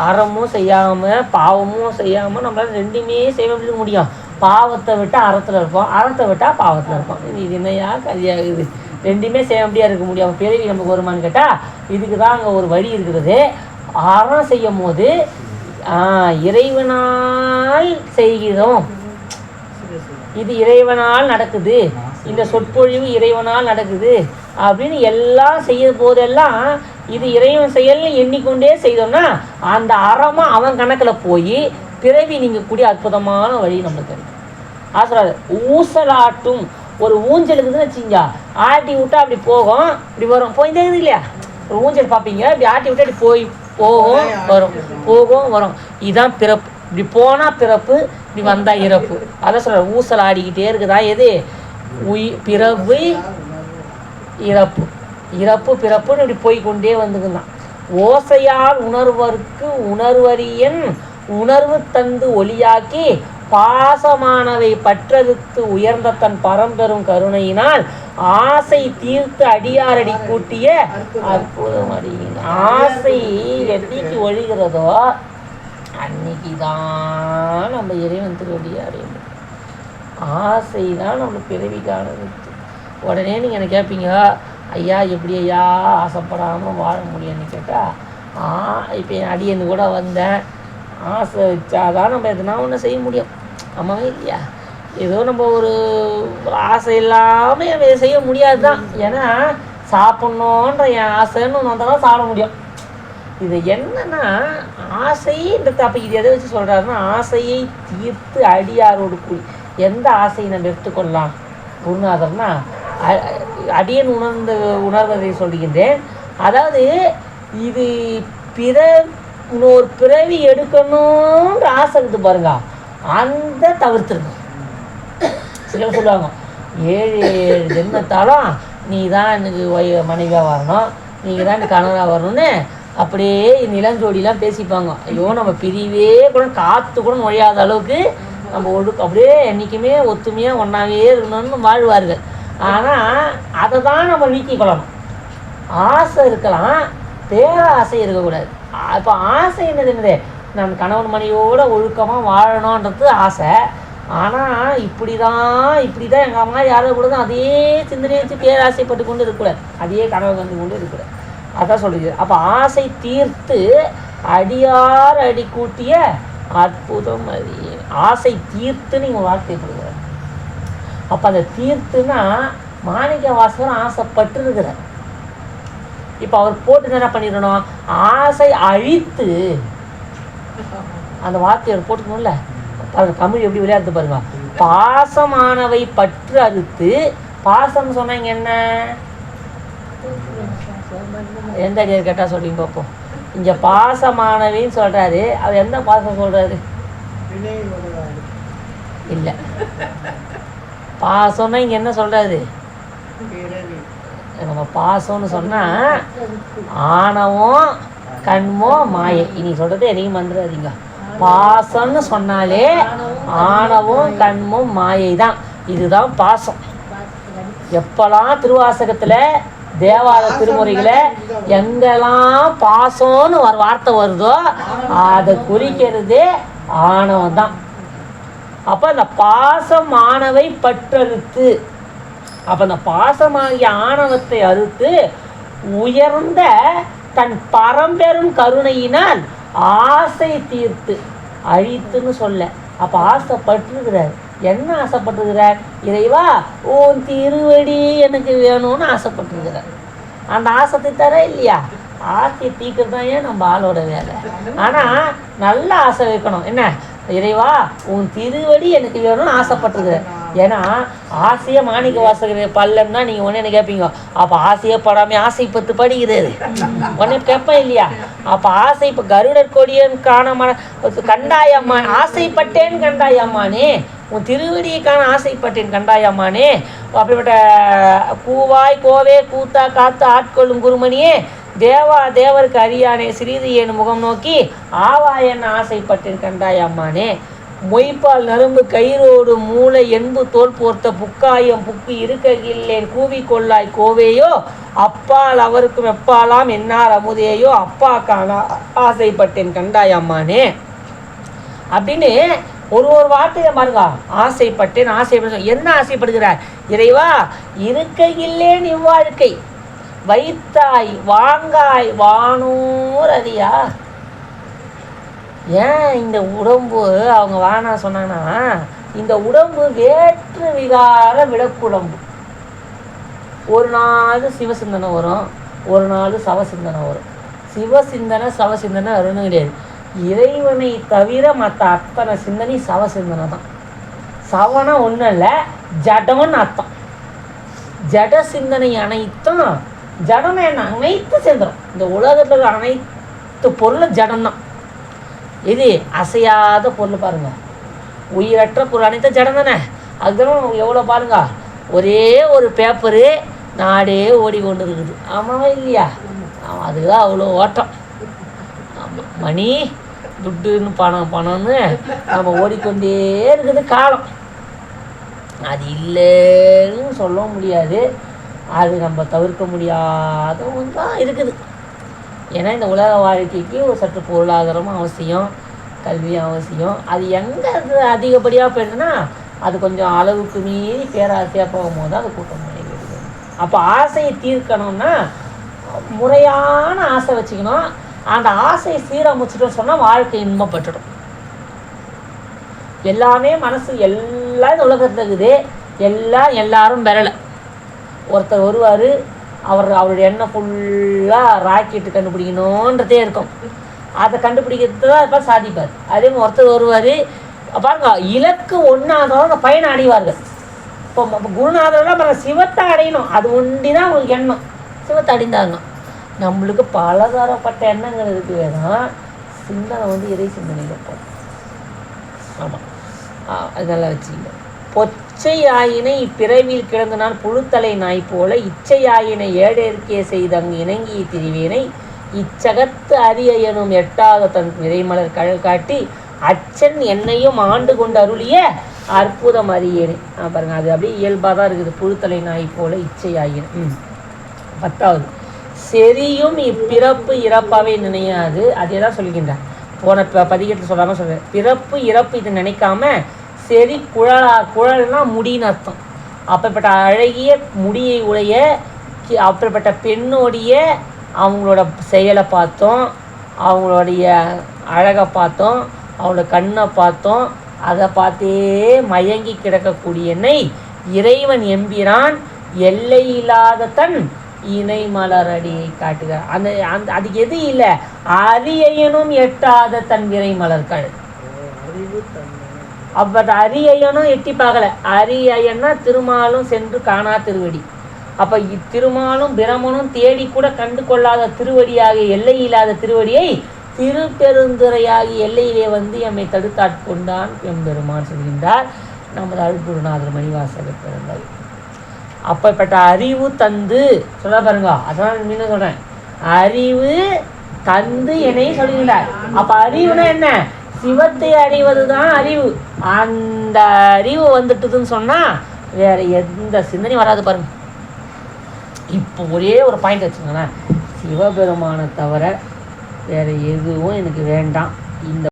அறமும் செய்யாமல் பாவமும் செய்யாமல் நம்மளால் ரெண்டுமே செய்ய முடியும். பாவத்தை விட்டால் அறத்தில் இருப்போம், அறத்தை விட்டால் பாவத்தில் இருப்போம். இது என்னையா கதியாகுது? ரெண்டுமே செய்ய முடியாது இருக்க முடியும். பிறவி நமக்கு வருமானு கேட்டால் இதுக்கு தான் அங்கே ஒரு வழி இருக்கிறது. அறம் செய்யும் போது இறைவனால் செய்கிறோம், இது இறைவனால் நடக்குது, இந்த சொற்பொழிவு இறைவனால் நடக்குது, அப்படின்னு எல்லாம் செய்ய போதெல்லாம் இது இறைவன் செயல்னு எண்ணிக்கொண்டே செய்தோம்னா அந்த அறமாக அவன் கணக்கில் போய் பிறவி நீங்கள் கூடிய அற்புதமான வழி நம்மளுக்கு கிடைக்கும். ஆசராது ஊசலாட்டும் ஒரு ஊஞ்சல் இருக்குதுன்னு வச்சுங்க, ஆட்டி விட்டா அப்படி போகும், இப்படி வரும், போயிட்டே இருக்குது இல்லையா? ஒரு ஊஞ்சல் பார்ப்பீங்க, இப்படி ஆட்டி விட்டா இப்படி போகும் வரும், போகும் வரும். இதுதான் பிறப்பு. இப்படி போனால் பிறப்பு, இப்படி வந்தால் இறப்பு. அதான் சொல்கிற ஊசல் ஆடிக்கிட்டே இருக்குதா எது? பிறப்பு இறப்பு, இறப்பு பிறப்புன்னு இப்படி போய்கொண்டே வந்துக்குதான். ஓசையால் உணர்வருக்கு உணர்வரியன் உணர்வு தந்து ஒளியாக்கி பாசமானவை பற்றறுத்து உயர்ந்த தன் பரம்பெரும் கருணையினால் ஆசை தீர்த்து அடியாரடி கூட்டிய அற்புதம் அடியின். ஆசை என்னைக்கு ஒழிகிறதோ அன்னைக்கு தான் நம்ம இறைவன் திருவடியை அடையணும். ஆசை தான் நம்ம பிறவிக்கான. உடனே நீங்கள் என்ன கேட்பீங்க, ஐயா எப்படி ஐயா ஆசைப்படாமல் வாழ முடியும்னு கேட்டால், இப்போ என் அடியன்னு கூட வந்தேன், ஆசை வச்சாதான் நம்ம எதுனா ஒன்று செய்ய முடியும். ஆமாவே இல்லையா? ஏதோ நம்ம ஒரு ஆசை இல்லாமல் செய்ய முடியாது தான். ஏன்னா சாப்பிட்ணுன்ற என் ஆசைன்னு ஒன்று வந்தால் தான் சாப்பிட முடியும். இது என்னன்னா ஆசைன்றது. அப்போ இது எதை வச்சு சொல்கிறாருன்னா, ஆசையை தீர்த்து அடியாரோடு கூடி. எந்த ஆசையை நம்ம எடுத்துக்கொள்ளலாம் குருநாதர்னா, அடியன் உணர்வதை சொல்கின்றேன். அதாவது இது இன்னொரு பிறவி எடுக்கணுன்ற ஆசை இருக்குது பாருங்க, அந்த தவிர்த்துருங்க. சிலர் சொல்லுவாங்க, 7 ஜென்மத்தாலும் நீ தான் எனக்கு மனைவியாக வரணும், நீங்கள் தான் எனக்கு கணவராக வரணும்னு அப்படியே நிலஞ்சோடிலாம் பேசிப்பாங்க. ஐயோ நம்ம பிரிவே கூட காற்று கூட நுழையாத அளவுக்கு நம்ம அப்படியே என்றைக்குமே ஒத்துமையாக ஒன்றாவே இருக்கணும்னு வாழ்வார்கள். ஆனால் அதை தான் நம்ம நீக்கிக்கொள்ளணும். ஆசை இருக்கலாம், பேராசை இருக்கக்கூடாது. இப்போ ஆசை என்னது? நான் கணவன் மனைவியோட ஒழுக்கமாக வாழணுன்றது ஆசை. ஆனால் இப்படி தான் எங்கள் அம்மா யாரோ கூட தான் அதே சிந்தனையை வச்சு பேராசைப்பட்டு கொண்டு இருக்கக்கூடாது, அதே கனவு வந்து கொண்டு இருக்கக்கூடாது. அதான் சொல்லுது. அப்போ ஆசை தீர்த்து அடியார் அடி கூட்டிய அற்புதம் அது. ஆசை தீர்த்துன்னு நீங்கள் வார்த்தைப்படுகிறார். அப்போ அந்த தீர்த்துனா மாணிக்க வாசகர் ஆசைப்பட்டுருக்கிறார். இப்போ அவர் போட்டு என்ன பண்ணிடணும், ஆசை அழித்து அந்த வார்த்தையை அவர் போட்டுக்கணும்ல. பாருங்க தமிழ் எப்படி விளையாடுது பாருங்க. பாசமானவை பற்று அறுத்து. பாசம் சொன்னாங்க என்ன? எந்த அடியார் கேட்டால் சொல்றீங்க பார்ப்போம். இங்கே பாசமானவைன்னு சொல்கிறாரு, அவர் எந்த பாசம் சொல்கிறாரு? இல்லை, பாசம்னா இங்கே என்ன சொல்கிறாரு? நம்ம பாசம்னு சொன்னால் ஆணவம் கண்மம் மாயை. இன்னைக்கு சொல்கிறது எதையும் வந்துடாதீங்க. பாசம்னு சொன்னாலே ஆணவம் கண்மம் மாயை தான். இதுதான் பாசம். எப்பெல்லாம் திருவாசகத்தில் தேவார திருமுறைகளை எங்கெல்லாம் பாசம்னு ஒரு வார்த்தை வருதோ அதை குறிக்கிறது ஆணவம் தான். அப்போ அந்த பாசம் ஆணவை பற்றறுத்து, அப்போ அந்த பாசமாகிய ஆணவத்தை அறுத்து உயர்ந்த தன் பரம்பெரும் கருணையினால் ஆசை தீர்த்து அழித்துன்னு சொல்ல. அப்போ ஆசைப்பட்டிருக்கிறார். என்ன ஆசைப்பட்டிருக்கிறார்? இறைவா உன் திருவடி எனக்கு வேணும்னு ஆசைப்பட்டிருக்கிறார். அந்த ஆசை தர இல்லையா? ஆசையை தீக்கிறது தான் ஏன் நம்ம ஆளோட வேலை. ஆனால் நல்ல ஆசை வைக்கணும். என்ன? இறைவா உன் திருவடி எனக்கு வேணும்னு ஆசைப்பட்டிருக்கிறார். ஏன்னா ஆசையை மாணிக்க வாசகர் பல்லன்னா நீங்கள் உடனே என்ன கேட்பீங்க, அப்போ ஆசையே படாமல் ஆசைப்பட்டு படிக்கிறாரு உடனே கேட்பேன் இல்லையா? அப்போ ஆசை இப்போ கருடர் கொடியன் காணமான கண்டாயம்மா ஆசைப்பட்டேன் கண்டாயம்மானே, உன் திருவடியை காண ஆசைப்பட்டேன் கண்டாயம்மானே, அப்படிப்பட்ட கூவாய் கோவே கூத்தா காத்து ஆட்கொள்ளும் குருமணியே தேவருக்கு அறியானே சிறிது ஏன் முகம் நோக்கி ஆவா என்ன ஆசைப்பட்டேன் கண்டாயம்மானே, மொய்ப்பால் நரும்பு கயிறோடு மூளை என்பு தோல் போர்த்த புக்காயம் புக்கு இருக்ககில்லேன் கூவிக்கொள்ளாய் கோவேயோ அப்பால் அவருக்கும் எப்பாலாம் என்னார் அமுதேயோ அப்பா காணா ஆசைப்பட்டேன் கண்டாயம்மானே அப்படின்னு ஒரு வார்த்தையை பாருங்க. ஆசைப்பட்டேன் ஆசைப்பட்டேன். என்ன ஆசைப்படுகிறார்? இறைவா இருக்கையில்லேன் இவ்வாழ்க்கை வைத்தாய் வாங்காய் வானூர் அறியா. ஏன் இந்த உடம்பு அவங்க வானா சொன்னாங்கன்னா, இந்த உடம்பு வேற்று விகார விடக்குடம்பு. ஒரு நாள் சிவசிந்தனை வரும், ஒரு நாள் சவசிந்தனை வரும். சிவசிந்தனை சவசிந்தனை வரும்னு கிடையாது. இறைவனை தவிர மற்ற அத்தனை சிந்தனை சவசிந்தனை தான். சவனா ஒன்றும் இல்லை, ஜடம்னு அர்த்தம். ஜட சிந்தனை அனைத்தும் ஜடம் என்ன அனைத்து சேர்ந்துடும். இந்த உலகத்தில் அனைத்து பொருளும் ஜடம்தான். இது அசையாத பொருள் பாருங்க, உயிரற்ற பொருள் அனைத்தும் ஜடம் தானே. அதுதான் எவ்வளோ பாருங்க, ஒரே ஒரு பேப்பரு நாடே ஓடி கொண்டு இருக்குது. ஆமாவா இல்லையா? ஆமாம், அதுதான் அவ்வளோ ஓட்டம். ஆமாம், மணி துட்டுன்னு பணம்னு நம்ம ஓடிக்கொண்டே இருக்குது காலம். அது இல்லைன்னு சொல்ல முடியாது, அது நம்ம தவிர்க்க முடியாத ஒன்று தான் இருக்குது. ஏன்னா இந்த உலக வாழ்க்கைக்கு ஒரு சற்று பொருளாதாரமும் அவசியம், கல்வியும் அவசியம். அது எங்கே அது அதிகப்படியாக போயிடுதுன்னா அது கொஞ்சம் அளவுக்கு மீறி பேராசையாக போகும்போது அது கூட்டம் பண்ணிடுது. அப்போ ஆசையை தீர்க்கணும்னா முறையான ஆசை வச்சுக்கணும். அந்த ஆசையை சீரமைச்சிட்டோன்னு சொன்னால் வாழ்க்கை இன்பப்பட்டுடும். எல்லாமே மனசு எல்லாம் இந்த உலகத்தில் இருக்குது, எல்லாரும் விரலை. ஒருத்தர் வருவார், அவருடைய எண்ணெய் ஃபுல்லாக ராக்கெட்டு கண்டுபிடிக்கணுன்றதே இருக்கும். அதை கண்டுபிடிக்கிறது தான் இப்போ சாதிப்பார். அதே மாதிரி ஒருத்தர் வருவார் பாருங்க, இலக்கு ஒன்றாதவங்க பயனை அடைவார்கள். இப்போ குருநாதரெல்லாம் பாருங்கள், சிவத்தை அடையணும், அது ஒண்டி தான் உங்களுக்கு எண்ணம். சிவத்தை அடைந்தாங்க. நம்மளுக்கு பலதரப்பட்ட எண்ணங்கள் இருக்குது. தான் சிந்தனை இறை சிந்தனையில் போகும். ஆமாம், அது நல்லா வச்சுக்கங்க. பொச்சையாயினை இப்பிறவியில் கிடந்த நான் புழுத்தலை நாய் போல இச்சையாயினை ஏடேற்கே செய்தங்கு இணங்கிய திரிவேனை இச்சகத்து அரியனும் எட்டாத தன் விரைமலர் கழல் காட்டி அச்சன் என்னையும் ஆண்டு கொண்டு அருளிய அற்புதம் அறியேனே. பாருங்க, அது அப்படியே இயல்பாக தான் இருக்குது. புழுத்தலை நாய் போல இச்சையாயினை. 10வது, செரியும் இப்பிறப்பு இறப்பாவே நினையாது. அதே தான் சொல்லிக்கின்றேன், போன பதிகத்தில் சொல்லாமல் சொல்கிறேன். பிறப்பு இறப்பு இது நினைக்காம சரி குழல்னா முடின்னு அர்த்தம். அப்பேற்பட்ட அழகிய முடியை உடைய அப்பேற்பட்ட பெண்ணுடைய அவங்களோட செயலை பார்த்தோம், அவங்களுடைய அழகை பார்த்தோம், அவங்களோட கண்ணை பார்த்தோம். அதை பார்த்தே மயங்கி கிடக்கக்கூடிய என்னை இறைவன் எம்பிரான் எல்லை இல்லாத தன் இணை மலரடியை காட்டுகிறார். அந்த அந்த அதுக்கு எது இல்லை, அரியனும் எட்டாத தன் விரை மலர்கள். அப்ப அரியனும் எட்டி பார்க்கல. அரியன்னா திருமாலும் சென்று காணா திருவடி. அப்ப திருமாலும் பிரமனும் தேடி கூட கண்டு கொள்ளாத திருவடியாக எல்லை இல்லாத திருவடியை திருப்பெருந்துறையாகி எல்லையிலே எம்மை தடுத்தாட்கொண்டான் எம்பெருமான் சொல்கின்றார் நமது அருள்குருநாதர் மணிவாசகர் பிறந்தார். அப்பேற்பட்ட அறிவு தந்து சொல்ல பாருங்க, அதான் மீண்டும் சொல்றேன், அறிவு தந்து என்னை சொல்லுகிறார். அப்ப அறிவுனா என்ன? சிவத்தை அறிவது தான் அறிவு. அந்த அறிவு வந்துட்டுதுன்னு சொன்னா வேற எந்த சிந்தனையும் வராது. பாருங்க, இப்போ ஒரே ஒரு பாயிண்ட் வச்சுக்கோங்களேன், சிவபெருமானை தவிர வேற எதுவும் எனக்கு வேண்டாம். இந்த